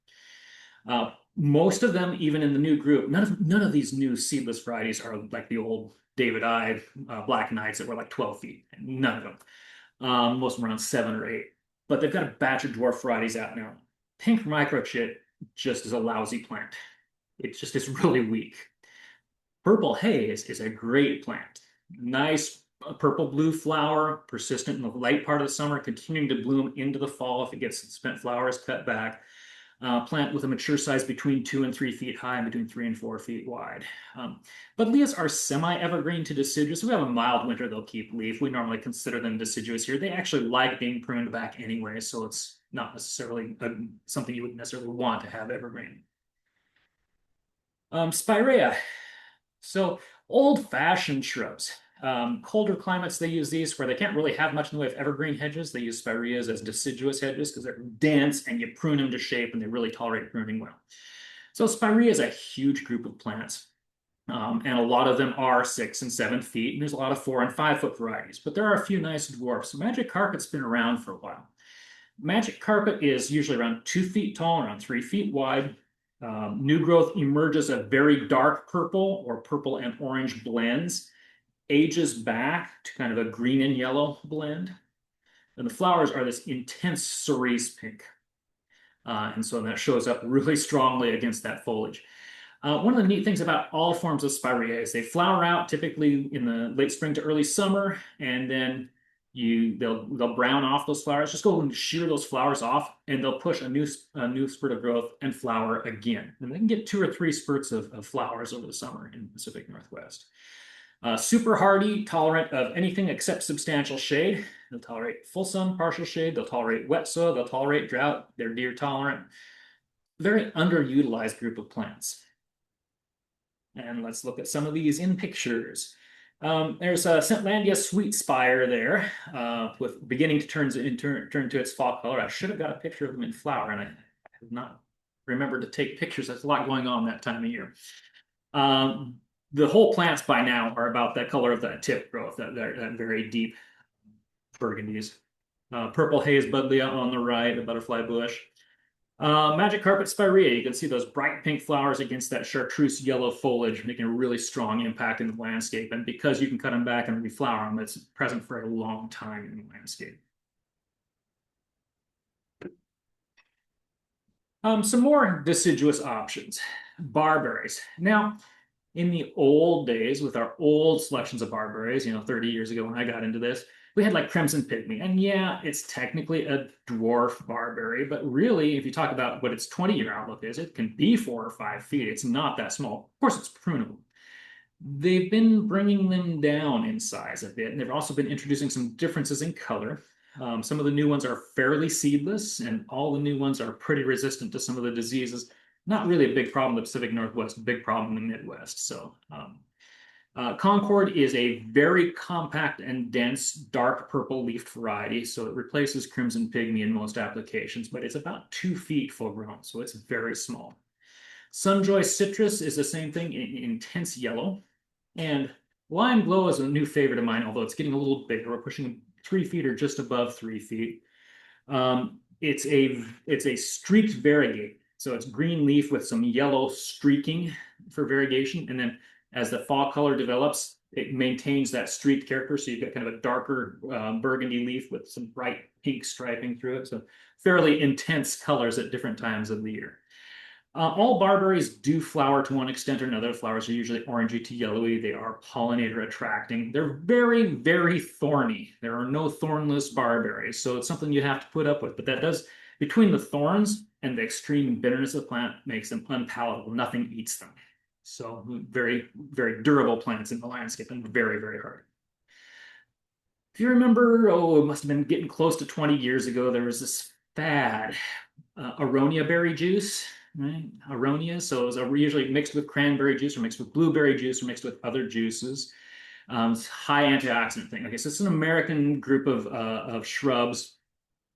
Most of them, even in the new group, none of these new seedless varieties are like the old David I Black Knights that were like 12 feet. None of them. Most of them around 7 or 8. But they've got a batch of dwarf varieties out now. Pink microchip just is a lousy plant. It just is really weak. Purple haze is a great plant. Nice purple blue flower, persistent in the late part of the summer, continuing to bloom into the fall if it gets spent flowers cut back. Plant with a mature size between 2 and 3 feet high and between 3 and 4 feet wide. Buddleias are semi-evergreen to deciduous. We have a mild winter, they'll keep leaf. We normally consider them deciduous here. They actually like being pruned back anyway, so it's not necessarily something you would necessarily want to have evergreen. Spirea. So old-fashioned shrubs. Colder climates, they use these where they can't really have much in the way of evergreen hedges. They use spireas as deciduous hedges because they're dense and you prune them to shape and they really tolerate pruning well. So spirea is a huge group of plants. And a lot of them are 6 and 7 feet, and there's a lot of 4 and 5 foot varieties, but there are a few nice dwarfs. Magic carpet's been around for a while. Magic carpet is usually around 2 feet tall, around 3 feet wide. New growth emerges a very dark purple or purple and orange blends, ages back to kind of a green and yellow blend. And the flowers are this intense cerise pink. And so that shows up really strongly against that foliage. One of the neat things about all forms of spirea is they flower out typically in the late spring to early summer, and then they'll brown off those flowers. Just go and shear those flowers off, and they'll push a new spurt of growth and flower again. And they can get 2 or 3 spurts of flowers over the summer in the Pacific Northwest. Super hardy, tolerant of anything except substantial shade. They'll tolerate full sun, partial shade. They'll tolerate wet soil. They'll tolerate drought. They're deer tolerant. Very underutilized group of plants. And let's look at some of these in pictures. There's a Scentlandia sweet spire there, with beginning to turn to its fall color. I should have got a picture of them in flower, and I have not remembered to take pictures. There's a lot going on that time of year. The whole plants by now are about that color of that tip growth, that very deep burgundies. Purple haze buddleia on the right, the butterfly bush. Magic carpet spirea, you can see those bright pink flowers against that chartreuse yellow foliage, making a really strong impact in the landscape. And because you can cut them back and reflower them, it's present for a long time in the landscape. Some more deciduous options. Barberries. Now, in the old days, with our old selections of barberries, 30 years ago when I got into this, we had like crimson pygmy. And yeah, it's technically a dwarf barberry, but really, if you talk about what its 20-year outlook is, it can be 4 or 5 feet. It's not that small. Of course, it's prunable. They've been bringing them down in size a bit, and they've also been introducing some differences in color. Some of the new ones are fairly seedless, and all the new ones are pretty resistant to some of the diseases. Not really a big problem in the Pacific Northwest, a big problem in the Midwest. So Concord is a very compact and dense, dark purple leafed variety. So it replaces crimson pygmy in most applications, but it's about 2 feet full grown, so it's very small. Sunjoy citrus is the same thing, in intense yellow. And lime glow is a new favorite of mine, although it's getting a little bigger. We're pushing 3 feet or just above 3 feet. It's a streaked variegate. So it's green leaf with some yellow streaking for variegation. And then as the fall color develops, it maintains that streaked character. So you've got kind of a darker burgundy leaf with some bright pink striping through it. So fairly intense colors at different times of the year. All barberries do flower to one extent or another. Flowers are usually orangey to yellowy. They are pollinator attracting. They're very, very thorny. There are no thornless barberries, so it's something you have to put up with. But that does, between the thorns and the extreme bitterness of the plant, makes them unpalatable. Nothing eats them. So very, very durable plants in the landscape and very, very hard. If you remember, oh, it must have been getting close to 20 years ago, there was this fad, aronia berry juice, right? Aronia, so it was usually mixed with cranberry juice or mixed with blueberry juice or mixed with other juices. It's high antioxidant thing. Okay, so it's an American group of shrubs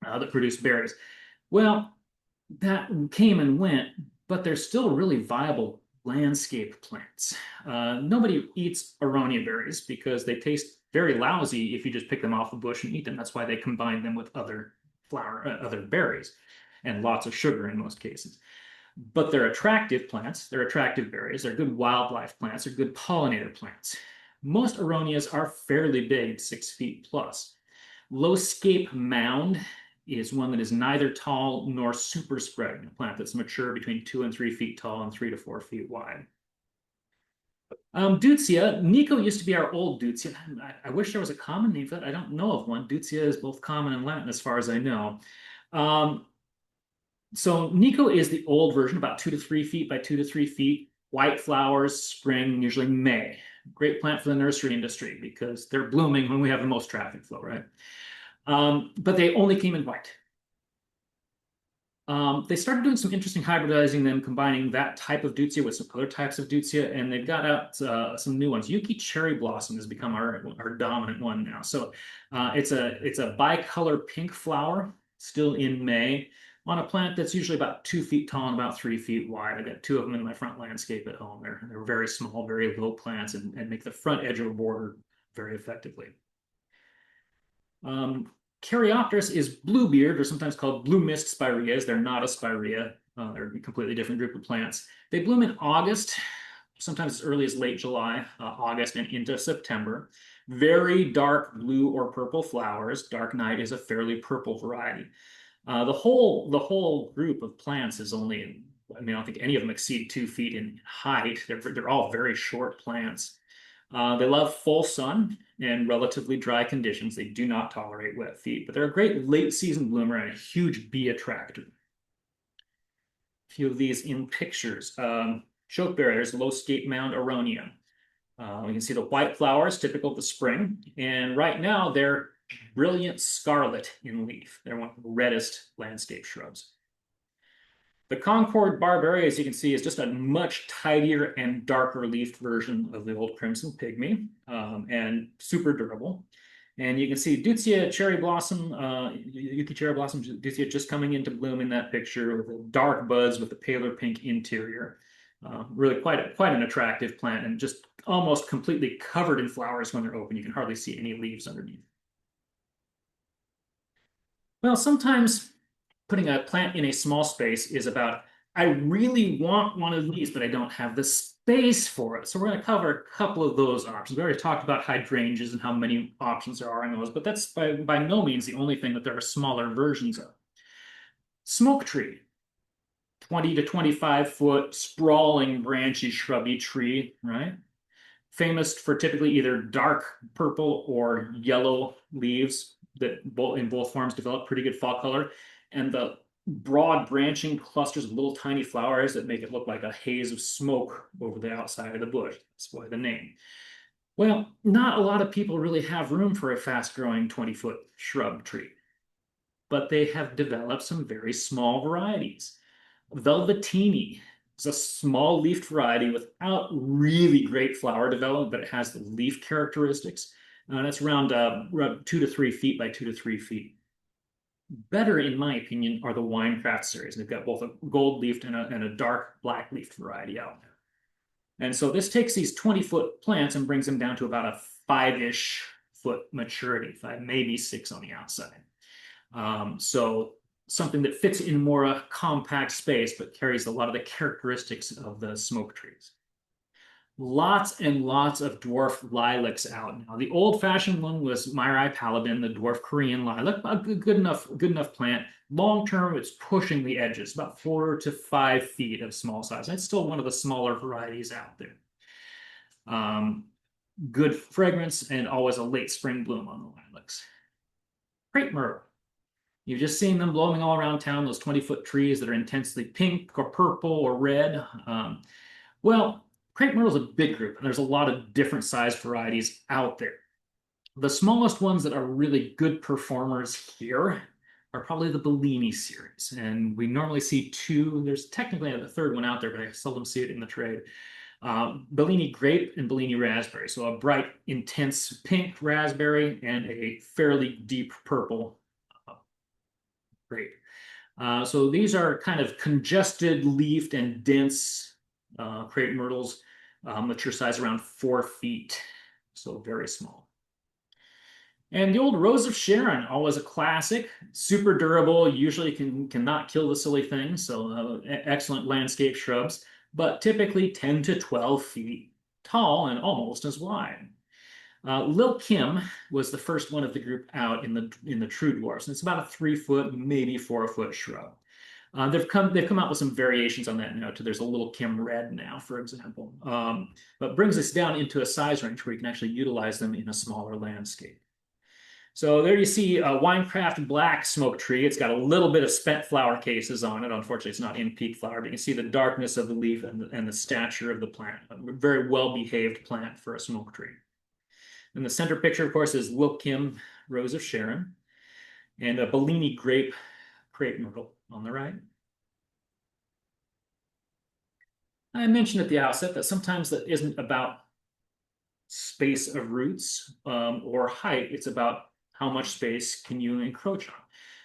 that produce berries. Well, that came and went, but they're still really viable landscape plants. Nobody eats aronia berries because they taste very lousy if you just pick them off the bush and eat them. That's why they combine them with other berries, and lots of sugar in most cases. But they're attractive plants. They're attractive berries. They're good wildlife plants. They're good pollinator plants. Most aronias are fairly big, 6 feet plus. Low scape mound is one that is neither tall nor super spread, a plant that's mature between 2 and 3 feet tall and 3 to 4 feet wide. Deutzia, Nico used to be our old Deutzia. I wish there was a common name for that. I don't know of one. Deutzia is both common and Latin as far as I know. Um, so Nico is the old version, about 2 to 3 feet by 2 to 3 feet. White flowers, spring, usually May. Great plant for the nursery industry because they're blooming when we have the most traffic flow, right? But they only came in white. They started doing some interesting hybridizing, then combining that type of Deutzia with some other types of Deutzia, and they've got out some new ones. Yuki Cherry Blossom has become our dominant one now. So it's a bicolor pink flower, still in May, on a plant that's usually about 2 feet tall and about 3 feet wide. I've got two of them in my front landscape at home. They're very small, very low plants, and make the front edge of a border very effectively. Um, Caryopteris is bluebeard, or sometimes called blue mist spireas. They're not a spirea. They're a completely different group of plants. They bloom in August, sometimes as early as late July, August, and into September. Very dark blue or purple flowers. Dark Night is a fairly purple variety. The whole group of plants is only, I mean, I don't think any of them exceed 2 feet in height. They're all very short plants. They love full sun and relatively dry conditions. They do not tolerate wet feet, but they're a great late season bloomer and a huge bee attractor. A few of these in pictures. Chokeberry, there's low scape mound aronia. You can see the white flowers, typical of the spring. And right now, they're brilliant scarlet in leaf. They're one of the reddest landscape shrubs. The Concord barberry, as you can see, is just a much tidier and darker leafed version of the old crimson pygmy, and super durable. And you can see Deutzia cherry blossom, Yuki cherry blossom, Deutzia just coming into bloom in that picture with the dark buds with the paler pink interior. Really quite an attractive plant and just almost completely covered in flowers when they're open. You can hardly see any leaves underneath. Well, sometimes putting a plant in a small space is about, I really want one of these, but I don't have the space for it. So we're going to cover a couple of those options. We already talked about hydrangeas and how many options there are in those, but that's by no means the only thing that there are smaller versions of. Smoke tree, 20 to 25-foot sprawling branchy shrubby tree, right? Famous for typically either dark purple or yellow leaves that in both forms develop pretty good fall color, and the broad branching clusters of little tiny flowers that make it look like a haze of smoke over the outside of the bush. That's why the name. Well, not a lot of people really have room for a fast-growing 20-foot shrub tree, but they have developed some very small varieties. Velvetini is a small leafed variety without really great flower development, but it has the leaf characteristics. That's around 2 to 3 feet by 2 to 3 feet. Better, in my opinion, are the Winecraft series. They've got both a gold leafed and a dark black leafed variety out there. And so this takes these 20-foot plants and brings them down to about a 5-ish foot maturity, 5, maybe 6 on the outside. So something that fits in more a compact space, but carries a lot of the characteristics of the smoke trees. Lots and lots of dwarf lilacs out now. The old-fashioned one was Myri pallidum, the dwarf Korean lilac, a good enough plant. Long term, it's pushing the edges, about 4 to 5 feet of small size. It's still one of the smaller varieties out there. Um, Good fragrance and always a late spring bloom on the lilacs. Crepe myrtle. You've just seen them blooming all around town, those 20-foot trees that are intensely pink or purple or red. Well, crepe myrtle is a big group, and there's a lot of different size varieties out there. The smallest ones that are really good performers here are probably the Bellini series. And we normally see two. There's technically a third one out there, but I seldom see it in the trade. Bellini grape and Bellini raspberry. So a bright, intense pink raspberry and a fairly deep purple grape. So these are kind of congested leafed and dense crepe myrtles, mature size around 4 feet. So very small. And the old Rose of Sharon, always a classic, super durable, usually cannot kill the silly thing, so excellent landscape shrubs, but typically 10 to 12 feet tall and almost as wide. Lil Kim was the first one of the group out in the true dwarfs, and it's about a 3 foot, maybe 4 foot shrub. They've come out with some variations on that now. Too. There's a Little Kim Red now, for example, but brings us down into a size range where you can actually utilize them in a smaller landscape. So there you see a Winecraft Black Smoke Tree. It's got a little bit of spent flower cases on it. Unfortunately, it's not in peak flower, but you can see the darkness of the leaf and the stature of the plant. A very well-behaved plant for a smoke tree. And the center picture, of course, is Lil Kim Rose of Sharon and a Bellini crepe myrtle on the right. I mentioned at the outset that sometimes that isn't about space of roots or height. It's about how much space can you encroach on.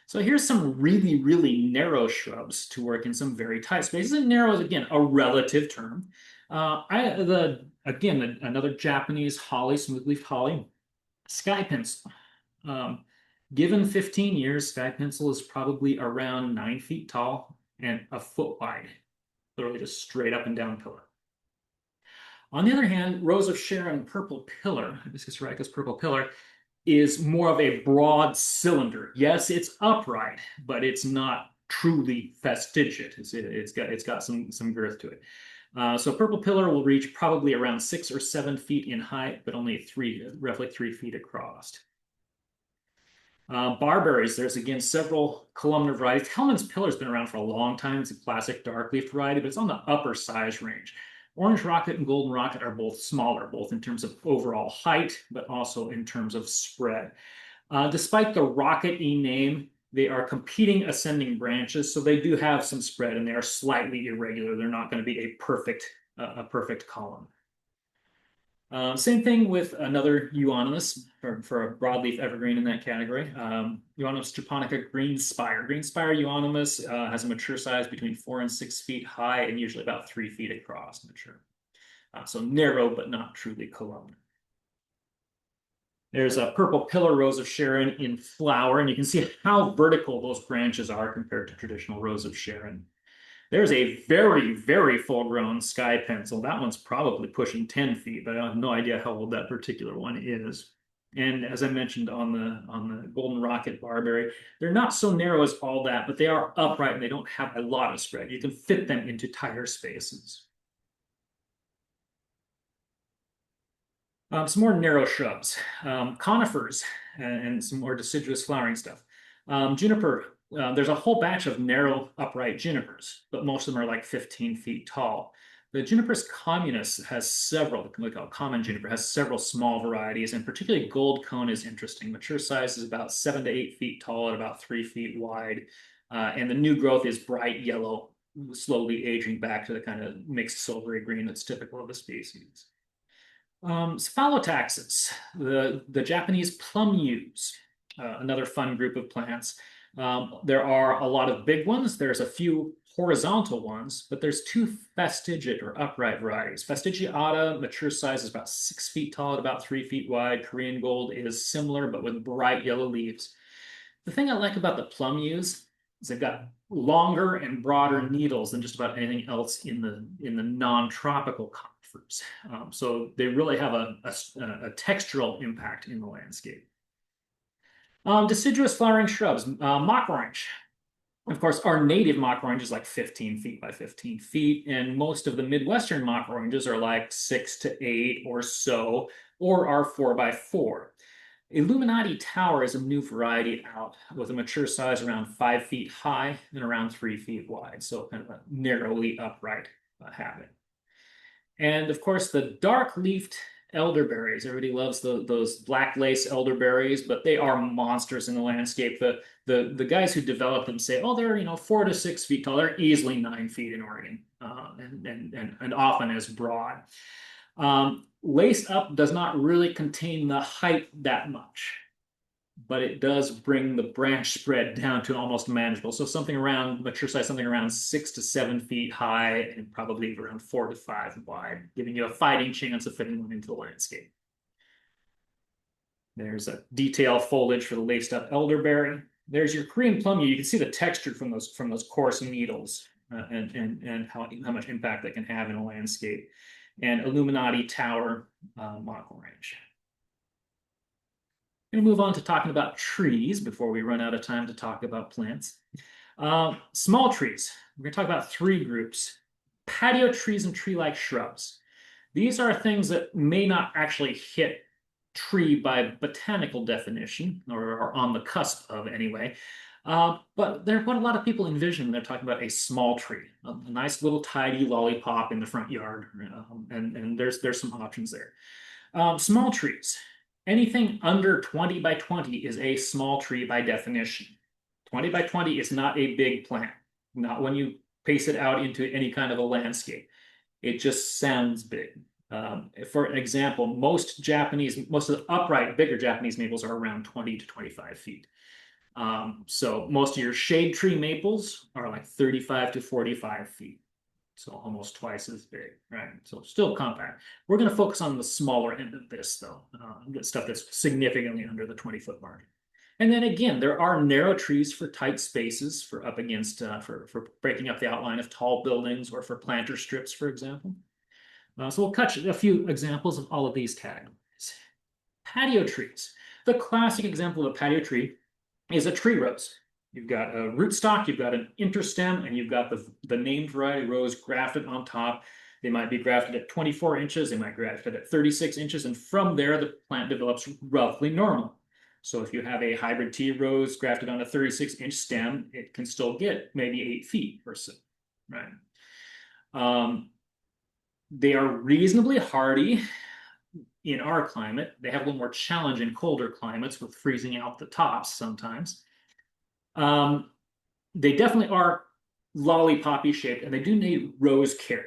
So here's some really, really narrow shrubs to work in some very tight spaces. And narrow is, again, a relative term. Again, another Japanese holly, smoothleaf holly, sky pencil. Given 15 years, sky pencil is probably around 9 feet tall and a foot wide, literally just straight up and down pillar. On the other hand, Rose of Sharon purple pillar, Hibiscus ricus purple pillar, is more of a broad cylinder. Yes, it's upright, but it's not truly fastigiate. It's got some girth to it. So purple pillar will reach probably around 6 or 7 feet in height, but only roughly 3 feet across. Barberries, there's again several columnar varieties. Hellman's pillar has been around for a long time. It's a classic dark leaf variety, but it's on the upper size range. Orange Rocket and Golden Rocket are both smaller, both in terms of overall height, but also in terms of spread. Despite the rocket-y name, they are competing ascending branches, so they do have some spread, and they are slightly irregular. They're not going to be a perfect column. Same thing with another euonymus for a broadleaf evergreen in that category. Euonymus japonica green spire. Green spire euonymus has a mature size between 4 and 6 feet high and usually about 3 feet across mature. So narrow, but not truly columnar. There's a purple pillar Rose of Sharon in flower, and you can see how vertical those branches are compared to traditional Rose of Sharon. There's a very, very full-grown sky pencil. That one's probably pushing 10 feet, but I have no idea how old that particular one is. And as I mentioned on the Golden Rocket Barberry, they're not so narrow as all that, but they are upright and they don't have a lot of spread. You can fit them into tighter spaces. Some more narrow shrubs, conifers, and some more deciduous flowering stuff. Juniper. There's a whole batch of narrow upright junipers, but most of them are like 15 feet tall. The Juniperus communis has several, we call it common juniper, has several small varieties, and particularly gold cone is interesting. Mature size is about 7 to 8 feet tall and about 3 feet wide. And the new growth is bright yellow, slowly aging back to the kind of mixed silvery green that's typical of the species. Cephalotaxis, the Japanese plum yews, another fun group of plants. There are a lot of big ones. There's a few horizontal ones, but there's 2 fastigiate or upright varieties. Fastigiata, mature size is about 6 feet tall and about 3 feet wide. Korean gold is similar, but with bright yellow leaves. The thing I like about the plum yews is they've got longer and broader needles than just about anything else in the non-tropical conifers. conifers. So they really have a textural impact in the landscape. Deciduous flowering shrubs, mock orange. Of course, our native mock orange is like 15 feet by 15 feet, and most of the Midwestern mock oranges are like 6 to 8 or so, or are 4 by 4. Illuminati Tower is a new variety out with a mature size around 5 feet high and around 3 feet wide, so kind of a narrowly upright habit. And of course, the dark-leafed elderberries. Everybody loves those black lace elderberries, but they are monsters in the landscape. The guys who develop them say, oh, they're 4 to 6 feet tall. They're easily 9 feet in Oregon, and often as broad. Laced up does not really contain the height that much, but it does bring the branch spread down to almost manageable. So something around mature size, something around 6 to 7 feet high, and probably around 4 to 5 wide, giving you a fighting chance of fitting one into the landscape. There's a detail foliage for the laced up elderberry. There's your Korean plum. You can see the texture from those coarse needles and how much impact that can have in a landscape. And Illuminati Tower mock orange. I'm going to move on to talking about trees before we run out of time to talk about plants. Small trees. We're going to talk about 3 groups. Patio trees and tree-like shrubs. These are things that may not actually hit tree by botanical definition, or are on the cusp of anyway. But they're what a lot of people envision when they're talking about a small tree, a nice little tidy lollipop in the front yard, and there's some options there. Small trees. Anything under 20 by 20 is a small tree by definition. 20 by 20 is not a big plant, not when you pace it out into any kind of a landscape. It just sounds big. For an example, most of the upright, bigger Japanese maples are around 20 to 25 feet. So most of your shade tree maples are like 35 to 45 feet. So almost twice as big, right? So still compact. We're going to focus on the smaller end of this, though, the stuff that's significantly under the 20-foot mark. And then again, there are narrow trees for tight spaces, for up against, for breaking up the outline of tall buildings, or for planter strips, for example. So we'll catch a few examples of all of these categories. Patio trees. The classic example of a patio tree is a tree rose. You've got a rootstock, you've got an interstem, and you've got the named variety rose grafted on top. They might be grafted at 24 inches, they might be grafted at 36 inches, and from there, the plant develops roughly normal. So if you have a hybrid tea rose grafted on a 36-inch stem, it can still get maybe 8 feet or so, right? They are reasonably hardy in our climate. They have a little more challenge in colder climates with freezing out the tops sometimes. They definitely are lollipop-y shaped, and they do need rose care.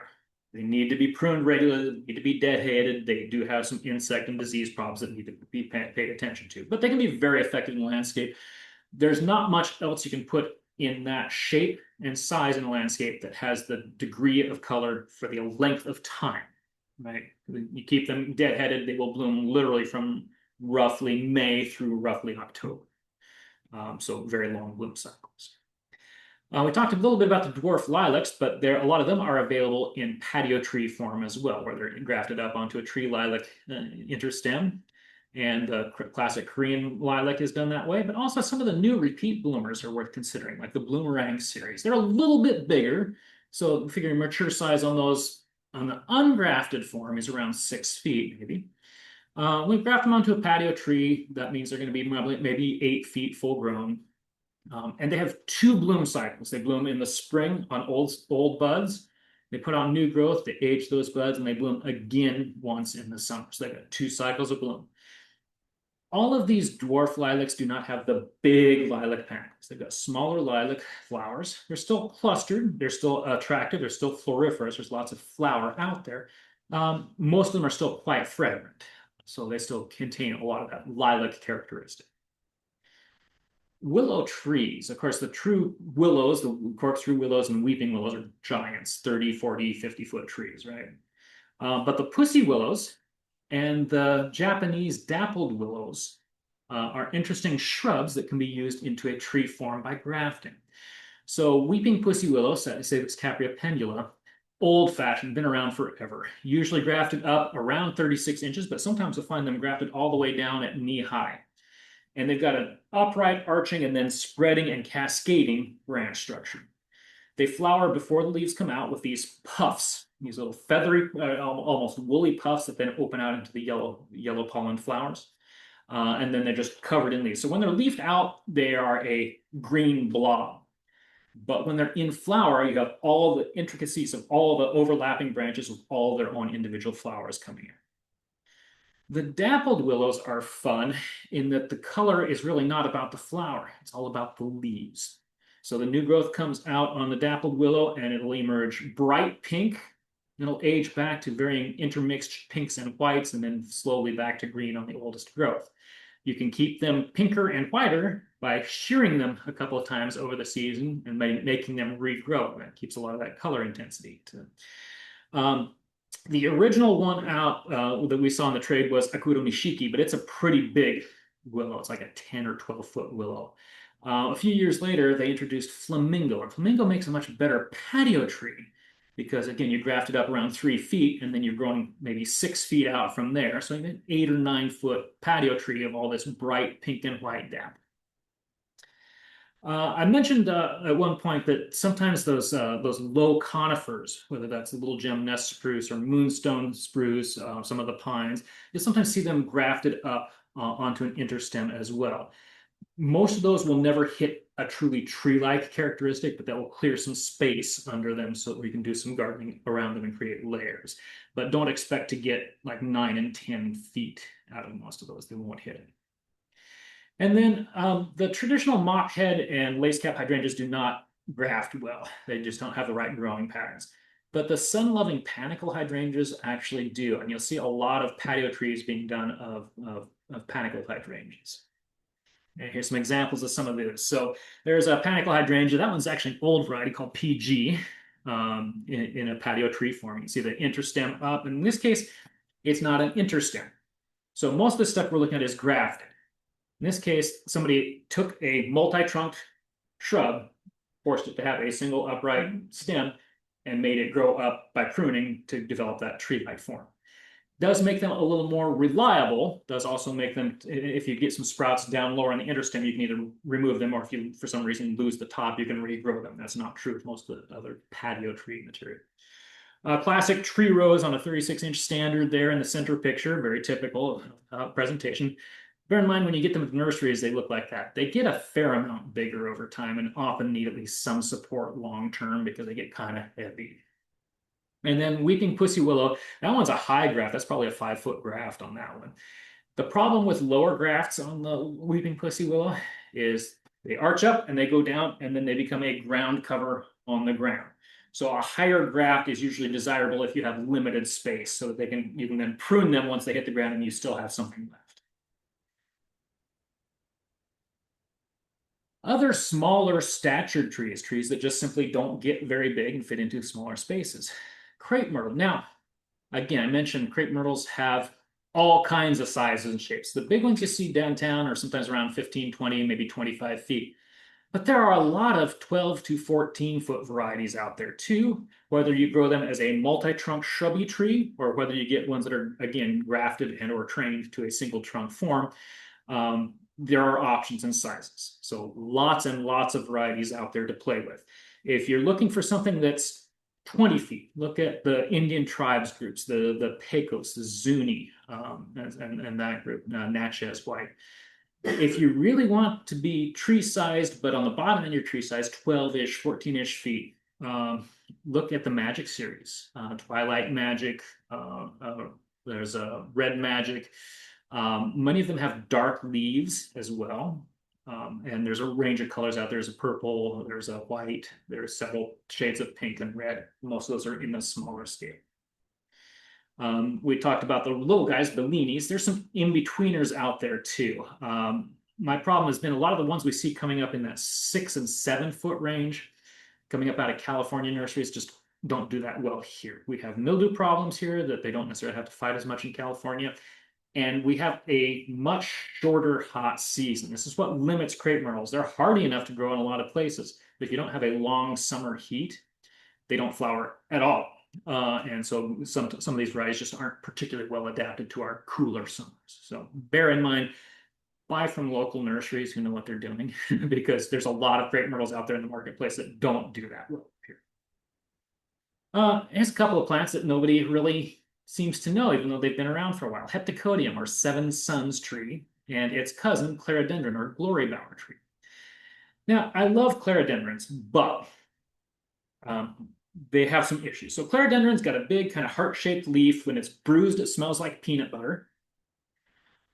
They need to be pruned regularly, they need to be deadheaded. They do have some insect and disease problems that need to be paid attention to, but they can be very effective in the landscape. There's not much else you can put in that shape and size in the landscape that has the degree of color for the length of time, right? You keep them deadheaded, they will bloom literally from roughly May through roughly October. So very long bloom cycles. We talked a little bit about the dwarf lilacs, but a lot of them are available in patio tree form as well, where they're grafted up onto a tree lilac interstem. And the classic Korean lilac is done that way, but also some of the new repeat bloomers are worth considering, like the Bloomerang series. They're a little bit bigger, so figuring mature size on those on the ungrafted form is around 6 feet, maybe. We graft them onto a patio tree. That means they're going to be maybe 8 feet full grown. And they have 2 bloom cycles. They bloom in the spring on old buds. They put on new growth, they age those buds, and they bloom again once in the summer. So they've got 2 cycles of bloom. All of these dwarf lilacs do not have the big lilac panicles. They've got smaller lilac flowers. They're still clustered. They're still attractive. They're still floriferous. There's lots of flower out there. Most of them are still quite fragrant. So they still contain a lot of that lilac characteristic. Willow trees. Of course, the true willows, the corkscrew willows and weeping willows are giants, 30, 40, 50-foot trees, right? But the pussy willows and the Japanese dappled willows are interesting shrubs that can be used into a tree form by grafting. So weeping pussy willow, Salix capria pendula, old-fashioned, been around forever. Usually grafted up around 36 inches, but sometimes you'll find them grafted all the way down at knee high. And they've got an upright, arching, and then spreading and cascading branch structure. They flower before the leaves come out with these puffs, these little feathery, almost woolly puffs that then open out into the yellow pollen flowers. And then they're just covered in leaves. So when they're leafed out, they are a green blob. But when they're in flower, you have all the intricacies of all the overlapping branches with all their own individual flowers coming in. The dappled willows are fun in that the color is really not about the flower. It's all about the leaves. So the new growth comes out on the dappled willow and it'll emerge bright pink. It'll age back to varying intermixed pinks and whites and then slowly back to green on the oldest growth. You can keep them pinker and whiter by shearing them a couple of times over the season and making them regrow. That keeps a lot of that color intensity. The original one out that we saw in the trade was Akuro Nishiki, but it's a pretty big willow. It's like a 10 or 12-foot willow. A few years later, they introduced flamingo. And flamingo makes a much better patio tree because, again, you graft it up around 3 feet, and then you're growing maybe 6 feet out from there. So you get an 8 or 9-foot patio tree of all this bright pink and white dapple. I mentioned at one point that sometimes those low conifers, whether that's the little gem nest spruce or moonstone spruce, some of the pines, you'll sometimes see them grafted up onto an interstem as well. Most of those will never hit a truly tree-like characteristic, but that will clear some space under them so that we can do some gardening around them and create layers. But don't expect to get like 9 and 10 feet out of most of those. They won't hit it. And then the traditional mop head and lace cap hydrangeas do not graft well. They just don't have the right growing patterns. But the sun-loving panicle hydrangeas actually do. And you'll see a lot of patio trees being done of panicle hydrangeas. And here's some examples of some of those. So there's a panicle hydrangea. That one's actually an old variety called PG in a patio tree form. You can see the interstem up. And in this case, it's not an interstem. So most of the stuff we're looking at is grafted. In this case, somebody took a multi-trunked shrub, forced it to have a single upright stem, and made it grow up by pruning to develop that tree-like form. Does make them a little more reliable, does also make them, if you get some sprouts down lower on the interstem, you can either remove them or if you, for some reason, lose the top, you can regrow them. That's not true with most of the other patio tree material. Classic tree rows on a 36-inch standard there in the center picture, very typical presentation. Bear in mind, when you get them at the nurseries, they look like that. They get a fair amount bigger over time and often need at least some support long-term because they get kind of heavy. And then weeping pussy willow, that one's a high graft. That's probably a 5-foot graft on that one. The problem with lower grafts on the weeping pussy willow is they arch up and they go down and then they become a ground cover on the ground. So a higher graft is usually desirable if you have limited space so that you can then prune them once they hit the ground and you still have something left. Other smaller statured trees that just simply don't get very big and fit into smaller spaces. Crepe myrtle. Now, again, I mentioned crepe myrtles have all kinds of sizes and shapes. The big ones you see downtown are sometimes around 15, 20, maybe 25 feet. But there are a lot of 12 to 14-foot varieties out there too, whether you grow them as a multi-trunk shrubby tree or whether you get ones that are, again, grafted and or trained to a single trunk form. There are options and sizes. So lots and lots of varieties out there to play with. If you're looking for something that's 20 feet, look at the Indian tribes groups, the Pecos, the Zuni, and that group, Natchez White. If you really want to be tree-sized, but on the bottom end, you're tree-sized 12-ish, 14-ish feet, look at the Magic series. Twilight Magic, there's a Red Magic. Many of them have dark leaves as well. And there's a range of colors out there. There's a purple, there's a white, there's several shades of pink and red. Most of those are in a smaller scale. We talked about the little guys, the leanies. There's some in-betweeners out there too. My problem has been a lot of the ones we see coming up in that 6 and 7 foot range, coming up out of California nurseries, just don't do that well here. We have mildew problems here that they don't necessarily have to fight as much in California. And we have a much shorter hot season. This is what limits crepe myrtles. They're hardy enough to grow in a lot of places, but if you don't have a long summer heat, they don't flower at all. And so some of these varieties just aren't particularly well adapted to our cooler summers. So bear in mind, buy from local nurseries who know what they're doing because there's a lot of crepe myrtles out there in the marketplace that don't do that well here. Here's a couple of plants that nobody really seems to know, even though they've been around for a while. Heptacodium, or seven suns tree, and its cousin, clerodendron, or glory bower tree. Now, I love clerodendrons, but they have some issues. So clerodendron's got a big kind of heart-shaped leaf. When it's bruised, it smells like peanut butter.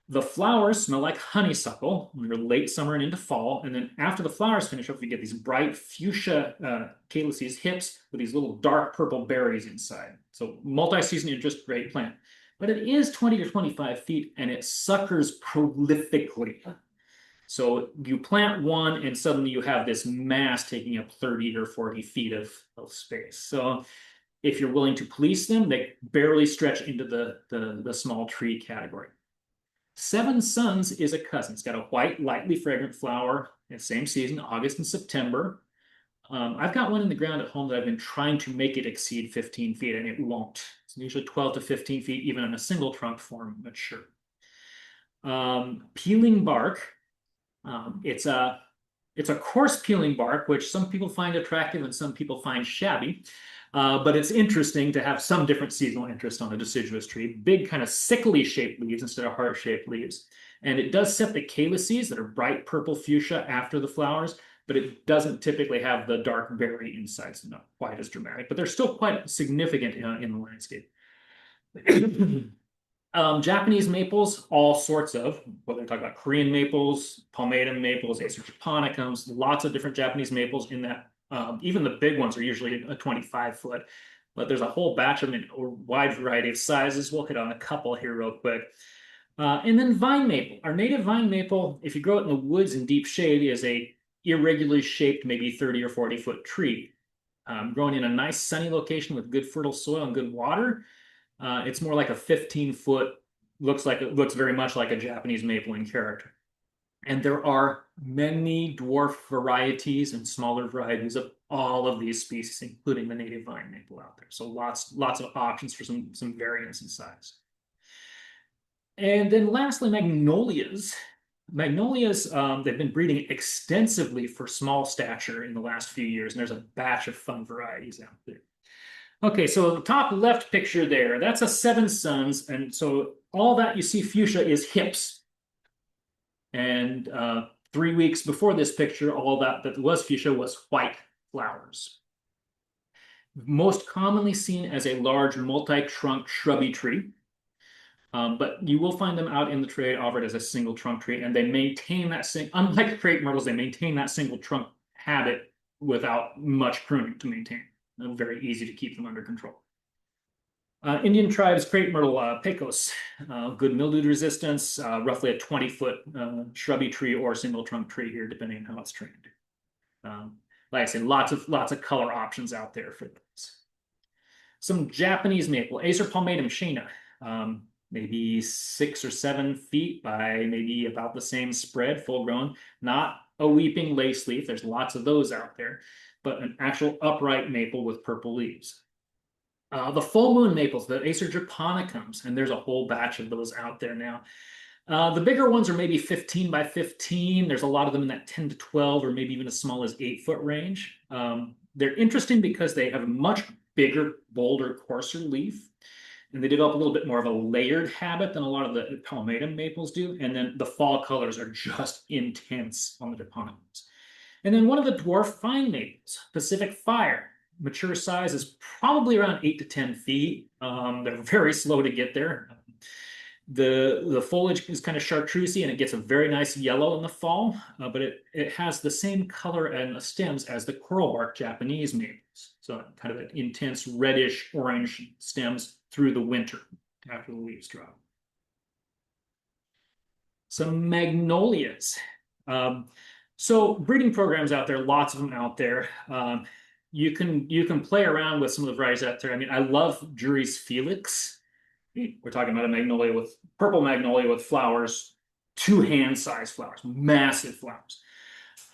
The flowers smell like honeysuckle when you're late summer and into fall. And then after the flowers finish up, you get these bright fuchsia calyces, hips with these little dark purple berries inside. So multi-season interest, great plant. But it is 20 to 25 feet and it suckers prolifically. So you plant one and suddenly you have this mass taking up 30 or 40 feet of space. So if you're willing to police them, they barely stretch into the small tree category. Seven Suns is a cousin. It's got a white, lightly fragrant flower in the same season, August and September. I've got one in the ground at home that I've been trying to make it exceed 15 feet, and it won't. It's usually 12 to 15 feet, even in a single trunk form mature. Peeling bark. It's a coarse peeling bark, which some people find attractive and some people find shabby. But it's interesting to have some different seasonal interest on a deciduous tree. Big kind of sickly shaped leaves instead of heart shaped leaves. And it does set the calyces that are bright purple fuchsia after the flowers, but it doesn't typically have the dark berry inside, so not quite as dramatic, but they're still quite significant in the landscape. Japanese maples, all sorts of, whether they talk about Korean maples, palmatum maples, Acer japonicums, lots of different Japanese maples in that. Even the big ones are usually a 25-foot, but there's a whole batch of them in a wide variety of sizes. We'll hit on a couple here real quick. And then vine maple. Our native vine maple, if you grow it in the woods in deep shade, is a irregularly shaped, maybe 30 or 40-foot tree. Growing in a nice sunny location with good fertile soil and good water, it's more like a 15-foot, looks very much like a Japanese maple in character. And there are many dwarf varieties and smaller varieties of all of these species, including the native vine maple out there. So lots of options for some variance in size. And then lastly, magnolias. Magnolias, they've been breeding extensively for small stature in the last few years, and there's a batch of fun varieties out there. Okay, so the top left picture there, that's a Seven Suns, and so all that you see fuchsia is hips. And 3 weeks before this picture, all that was fuchsia was white flowers. Most commonly seen as a large multi-trunk shrubby tree, but you will find them out in the trade offered as a single trunk tree, and they maintain that unlike crepe myrtles, they maintain that single trunk habit without much pruning to maintain. Very easy to keep them under control. Indian tribes crepe myrtle pecos, good mildew resistance, roughly a 20-foot shrubby tree or single trunk tree here, depending on how it's trained. Like I said, lots of color options out there for those. Some Japanese maple, Acer palmatum shana, maybe 6 or 7 feet by maybe about the same spread, full grown. Not a weeping lace leaf. There's lots of those out there, but an actual upright maple with purple leaves. The full moon maples, the Acer japonicums, and there's a whole batch of those out there now. The bigger ones are maybe 15 by 15. There's a lot of them in that 10 to 12 or maybe even as small as 8-foot range. They're interesting because they have a much bigger, bolder, coarser leaf. And they develop a little bit more of a layered habit than a lot of the palmatum maples do. And then the fall colors are just intense on the japonicums. And then one of the dwarf vine maples, Pacific Fire. Mature size is probably around 8 to 10 feet. They're very slow to get there. The foliage is kind of chartreusey and it gets a very nice yellow in the fall, but it has the same color and the stems as the coral bark Japanese maples. So kind of an intense reddish orange stems through the winter after the leaves drop. Some magnolias. So breeding programs out there, lots of them out there. You can play around with some of the varieties out there. I mean, I love Jury's Felix. We're talking about a purple magnolia with flowers, 2 hand-sized flowers, massive flowers.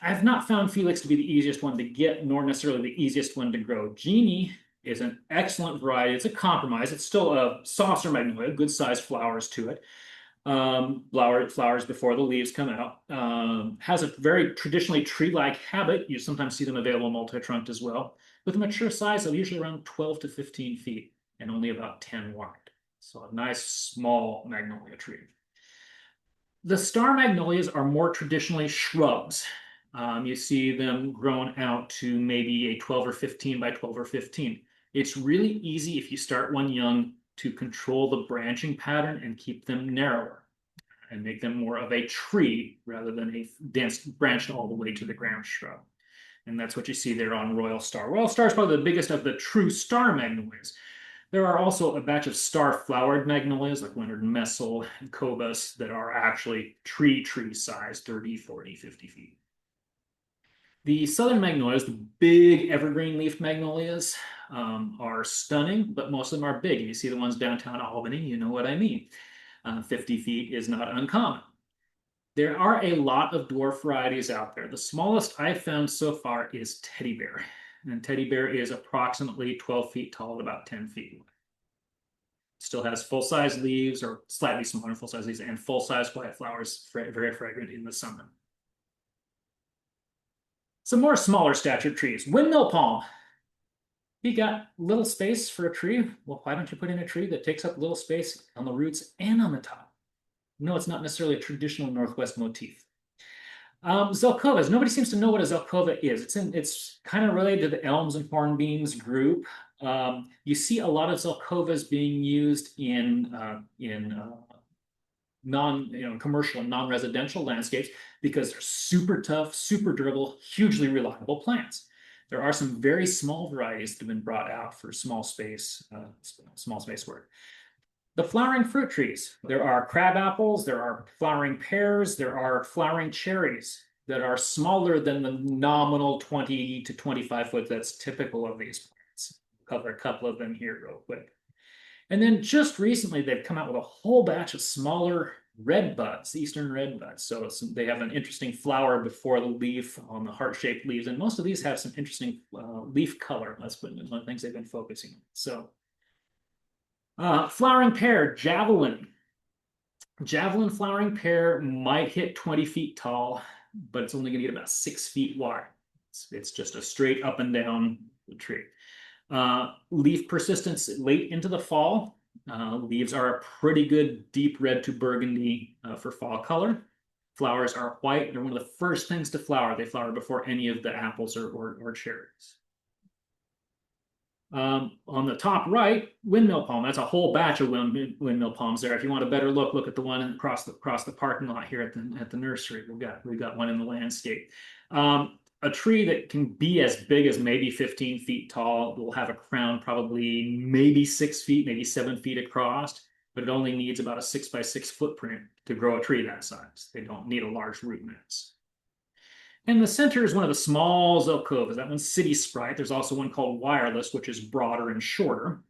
I've not found Felix to be the easiest one to get, nor necessarily the easiest one to grow. Jeannie is an excellent variety. It's a compromise. It's still a saucer magnolia, good sized flowers to it. Flowers before the leaves come out. Has a very traditionally tree-like habit. You sometimes see them available multi-trunked as well, with a mature size of usually around 12 to 15 feet and only about 10 wide. So a nice small magnolia tree. The star magnolias are more traditionally shrubs. You see them grown out to maybe a 12 or 15 by 12 or 15. It's really easy if you start one young to control the branching pattern and keep them narrower and make them more of a tree rather than a dense branched all the way to the ground shrub. And that's what you see there on Royal Star. Royal Star is probably the biggest of the true star magnolias. There are also a batch of star-flowered magnolias like Leonard Messel and Cobus that are actually tree size, 30, 40, 50 feet. The southern magnolias, the big evergreen leaf magnolias, are stunning, but most of them are big. If you see the ones downtown Albany, you know what I mean. 50 feet is not uncommon. There are a lot of dwarf varieties out there. The smallest I've found so far is teddy bear. And teddy bear is approximately 12 feet tall and about 10 feet wide. Still has full-size leaves or slightly smaller full-size leaves and full-size white flowers, very fragrant in the summer. Some more smaller stature trees. Windmill palm. You got little space for a tree? Well, why don't you put in a tree that takes up little space on the roots and on the top? No, it's not necessarily a traditional Northwest motif. Zelkovas. Nobody seems to know what a Zelkova is. It's kind of related to the elms and hornbeams group. You see a lot of Zelkovas being used in commercial and non-residential landscapes because they're super tough, super durable, hugely reliable plants. There are some very small varieties that have been brought out for small space work. The flowering fruit trees. There are crab apples, there are flowering pears, there are flowering cherries that are smaller than the nominal 20 to 25 foot that's typical of these plants. I'll cover a couple of them here real quick. And then just recently, they've come out with a whole batch of smaller red buds, eastern red buds. So they have an interesting flower before the leaf on the heart-shaped leaves. And most of these have some interesting leaf color. That's one of the things they've been focusing on. So flowering pear, javelin. Javelin flowering pear might hit 20 feet tall, but it's only going to get about 6 feet wide. It's just a straight up and down tree. Leaf persistence late into the fall. Leaves are a pretty good deep red to burgundy for fall color. Flowers are white. They're one of the first things to flower. They flower before any of the apples or cherries. On the top right, windmill palm. That's a whole batch of windmill palms there. If you want a better look at the one across the parking lot here at the nursery. We've got one in the landscape. A tree that can be as big as maybe 15 feet tall. Will have a crown probably maybe 6 feet, maybe 7 feet across, but it only needs about a 6 by 6 footprint to grow a tree that size. They don't need a large root mass. And the center is one of the small Zelkovas. That one's City Sprite. There's also one called Wireless, which is broader and shorter.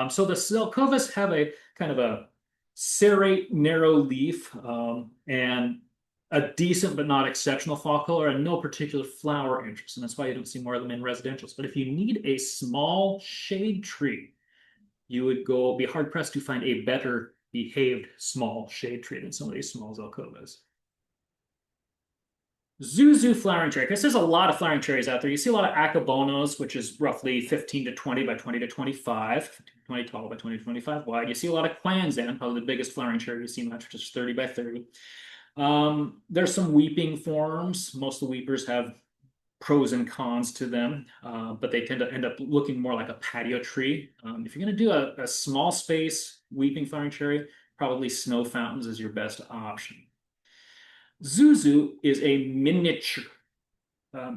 So the Zelkovas have a kind of a serrate, narrow leaf and a decent but not exceptional fall color and no particular flower interest. And that's why you don't see more of them in residentials. But if you need a small shade tree, you would be hard pressed to find a better behaved small shade tree than some of these small Zelkovas. Zuzu flowering cherry. Because there's a lot of flowering cherries out there. You see a lot of akabonos, which is roughly 15 to 20 by 20 to 25, 20 tall by 20 to 25 wide. You see a lot of Kwanzan, probably the biggest flowering cherry you've seen much, which is 30 by 30. There's some weeping forms. Most of the weepers have pros and cons to them, but they tend to end up looking more like a patio tree. If you're going to do a small space weeping flowering cherry, probably snow fountains is your best option. Zuzu is a miniature.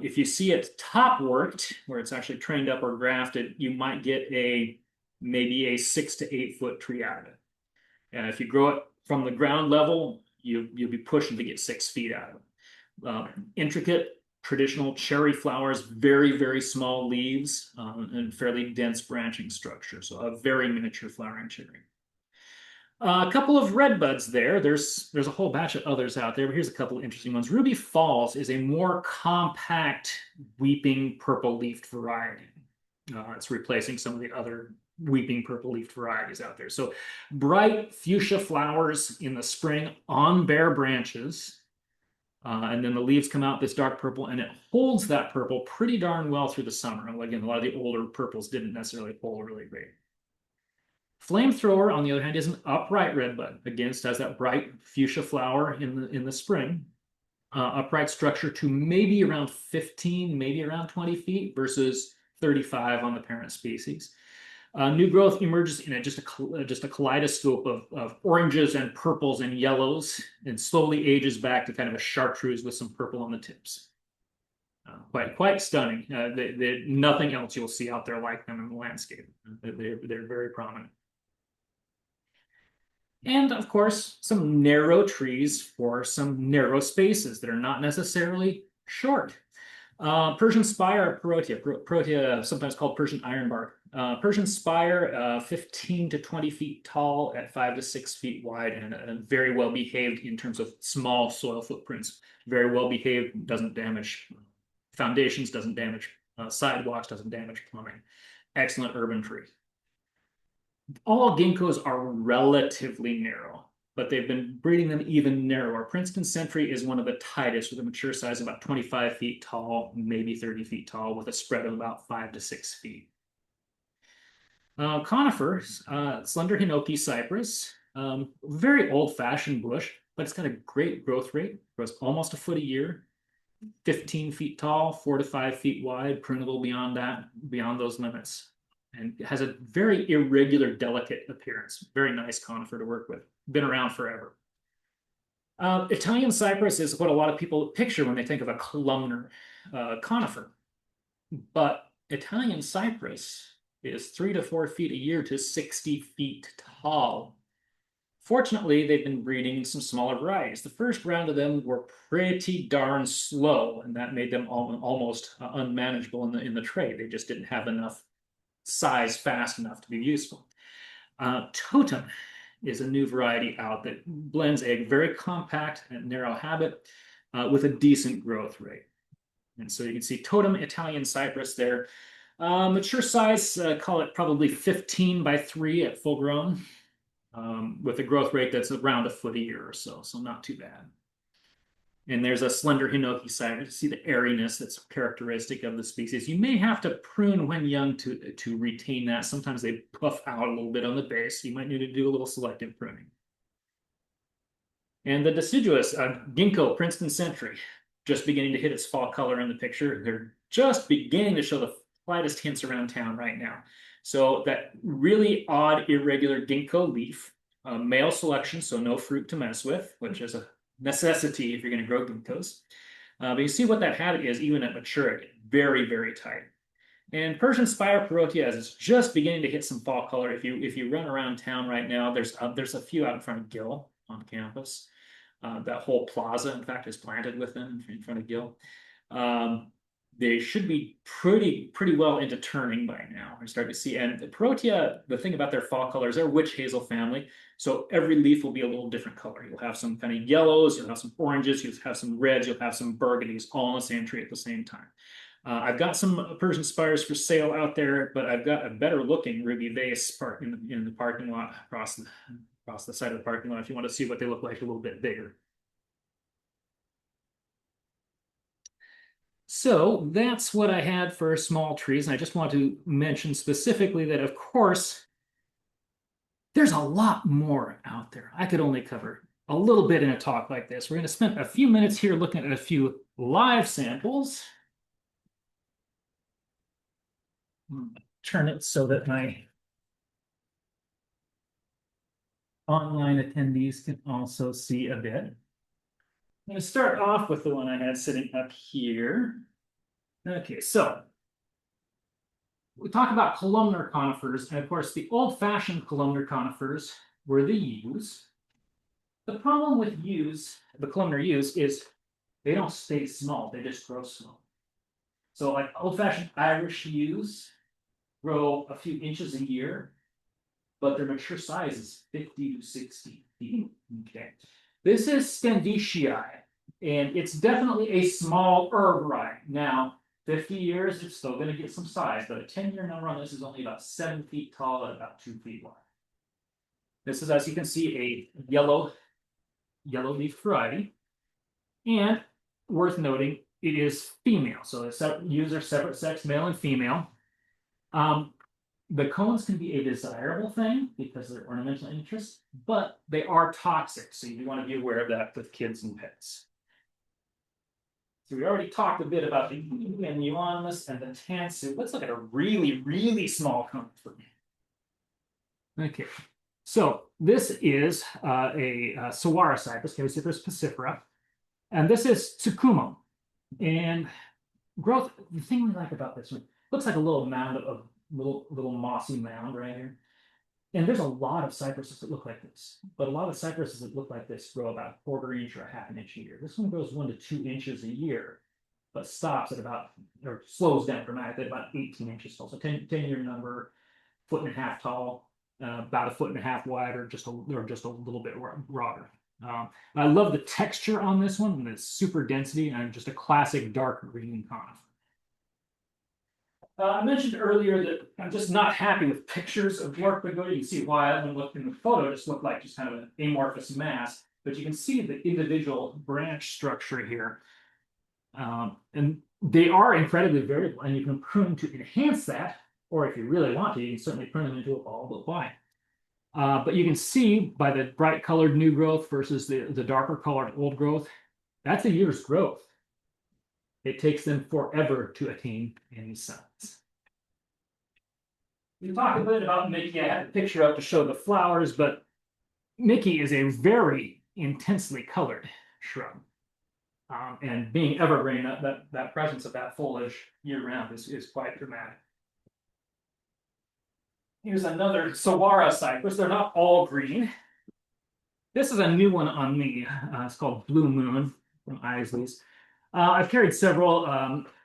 If you see it top worked, where it's actually trained up or grafted, you might get maybe a 6 to 8 foot tree out of it. And if you grow it from the ground level, you'll be pushing to get 6 feet out of it. Intricate, traditional cherry flowers, very, very small leaves, and fairly dense branching structure. So a very miniature flowering cherry. A couple of red buds there. There's a whole batch of others out there, but here's a couple of interesting ones. Ruby Falls is a more compact weeping purple leafed variety. It's replacing some of the other weeping purple leafed varieties out there. So bright fuchsia flowers in the spring on bare branches. And then the leaves come out this dark purple, and it holds that purple pretty darn well through the summer. And again, a lot of the older purples didn't necessarily hold really great. Flamethrower, on the other hand, is an upright redbud. Again, it has that bright fuchsia flower in the spring. Upright structure to maybe around 15, maybe around 20 feet versus 35 on the parent species. New growth emerges in just a kaleidoscope of oranges and purples and yellows, and slowly ages back to kind of a chartreuse with some purple on the tips. Quite stunning. Nothing else you'll see out there like them in the landscape. They're very prominent. And of course, some narrow trees for some narrow spaces that are not necessarily short. Persian spire Parotia, sometimes called Persian ironbark. Persian spire, 15 to 20 feet tall at 5 to 6 feet wide, and very well behaved in terms of small soil footprints. Very well behaved, doesn't damage foundations, doesn't damage sidewalks, doesn't damage plumbing. Excellent urban tree. All ginkgos are relatively narrow, but they've been breeding them even narrower. Princeton Century is one of the tightest, with a mature size of about 25 feet tall, maybe 30 feet tall, with a spread of about 5 to 6 feet. Conifers, slender hinoki cypress, very old-fashioned bush, but it's got a great growth rate. Grows almost a foot a year, 15 feet tall, 4 to 5 feet wide, prunable beyond those limits. And it has a very irregular, delicate appearance. Very nice conifer to work with. Been around forever. Italian cypress is what a lot of people picture when they think of a columnar conifer. But Italian cypress is 3 to 4 feet a year to 60 feet tall. Fortunately, they've been breeding some smaller varieties. The first round of them were pretty darn slow, and that made them almost unmanageable in the trade. They just didn't have enough size fast enough to be useful. Totem is a new variety out that blends a very compact and narrow habit with a decent growth rate. And so you can see Totem Italian cypress there. Mature size, call it probably 15 by 3 at full grown, with a growth rate that's around a foot a year or so, so not too bad. And there's a slender hinoki cypress. You see the airiness that's characteristic of the species. You may have to prune when young to retain that. Sometimes they puff out a little bit on the base. You might need to do a little selective pruning. And the deciduous ginkgo Princeton Century, just beginning to hit its fall color in the picture. They're just beginning to show the slightest hints around town right now. So that really odd, irregular ginkgo leaf, male selection, so no fruit to mess with, which is a necessity if you're going to grow ginkgos. But you see what that habit is even at maturity. Very, very tight. And Persian spire Parotia is just beginning to hit some fall color. If you run around town right now, there's a few out in front of Gill on campus. That whole plaza, in fact, is planted with them in front of Gill. They should be pretty well into turning by now. We're starting to see, and the Parotia, the thing about their fall colors, they're witch hazel family, so every leaf will be a little different color. You'll have some kind of yellows, you'll have some oranges, you'll have some reds, you'll have some burgundies, all on the same tree at the same time. I've got some Persian spires for sale out there, but I've got a better looking ruby vase in the parking lot across the side of the parking lot if you want to see what they look like a little bit bigger. So that's what I had for small trees. And I just want to mention specifically that, of course, there's a lot more out there. I could only cover a little bit in a talk like this. We're going to spend a few minutes here looking at a few live samples. Turn it so that my online attendees can also see a bit. I'm going to start off with the one I had sitting up here. Okay, so we talk about columnar conifers, and of course, the old-fashioned columnar conifers were the yews. The problem with yews, the columnar yews, is they don't stay small; they just grow small. So, like old-fashioned Irish yews grow a few inches a year, but their mature size is 50 to 60 feet. Okay. This is Scandicii, and it's definitely a small herb variety. Now, 50 years, it's still going to get some size, but a 10-year number on this is only about 7 feet tall and about 2 feet wide. This is, as you can see, a yellow leaf variety. And worth noting, it is female. So the user separate sex, male and female. The cones can be a desirable thing because they're ornamental interest, but they are toxic. So you want to be aware of that with kids and pets. So we already talked a bit about the Euonymus and the Tansu. Let's look at a really, really small conifer. Okay, so this is a saguaro cypress, Coniferous piscifera, and this is Tsukumo. And growth, the thing we like about this one, looks like a little mound of little mossy mound right here. And there's a lot of cypresses that look like this, but a lot of cypresses that look like this grow about a quarter inch or a half an inch a year. This one grows 1 to 2 inches a year, but stops at about, or slows down dramatically at about 18 inches tall. So 10-year number, 1.5 foot tall, about 1.5 foot wide, or just a little bit broader. I love the texture on this one, and the super density, and just a classic dark green conifer. I mentioned earlier that I'm just not happy with pictures of dwarf pagoda. You can see why when looked in the photo, it just looked like just kind of an amorphous mass. But you can see the individual branch structure here. And they are incredibly variable, and you can prune to enhance that, or if you really want to, you can certainly prune them into a ball, but why? But you can see by the bright colored new growth versus the darker colored old growth, that's a year's growth. It takes them forever to attain any size. We talked a bit about Mickey. I had a picture up to show the flowers, but Mickey is a very intensely colored shrub. And being evergreen, that presence of that foliage year-round is quite dramatic. Here's another saguaro cypress. They're not all green. This is a new one on me. It's called Blue Moon from Isley's. I've carried several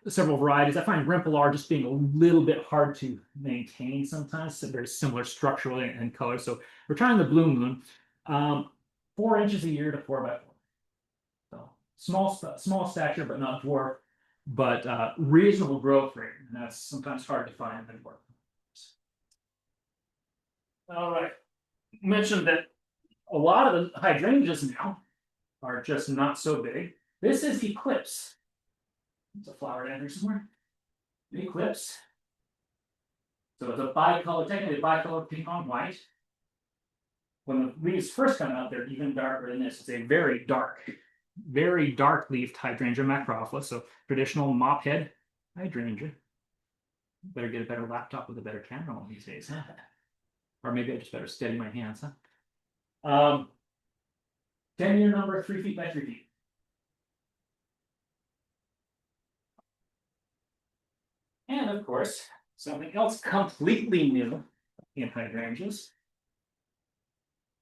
varieties. I find Rimpelar just being a little bit hard to maintain sometimes. It's very similar structurally and color. So we're trying the Blue Moon. 4 inches a year to 4 by 4. So small stature, but not dwarf, but reasonable growth rate. And that's sometimes hard to find in dwarf. All right. I mentioned that a lot of the hydrangeas now are just not so big. This is Eclipse. It's a flower down here somewhere. Eclipse. So it's a bicolor, technically a bicolor pink on white. When the leaves first come out, they're even darker than this. It's a very dark leafed hydrangea macrophylla. So traditional mop head hydrangea. Better get a better laptop with a better camera on these days, huh? Or maybe I just better steady my hands, huh? 10-year number, 3 feet by 3 feet. And of course, something else completely new in hydrangeas.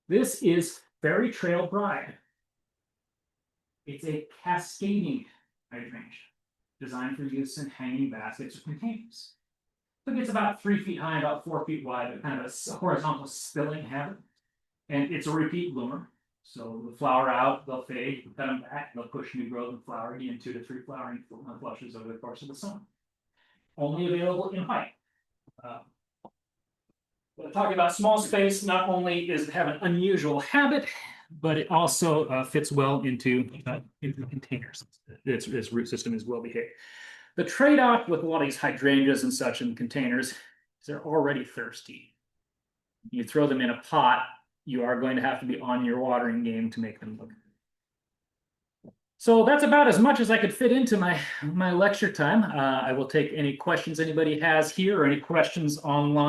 This is Fairy Trail Bride. It's a cascading hydrangea designed for use in hanging baskets or containers. So it's about 3 feet high, about 4 feet wide, but kind of a horizontal spilling habit. And it's a repeat bloomer. So they'll flower out, they'll fade, you cut them back, they'll push new growth and flower again, 2 to 3 flowering flushes over the course of the summer. Only available in white. We're talking about small space. Not only does it have an unusual habit, but it also fits well into containers. Its root system is well behaved. The trade-off with a lot of these hydrangeas and such in containers is they're already thirsty. You throw them in a pot, you are going to have to be on your watering game to make them look. So that's about as much as I could fit into my lecture time. I will take any questions anybody has here or any questions online.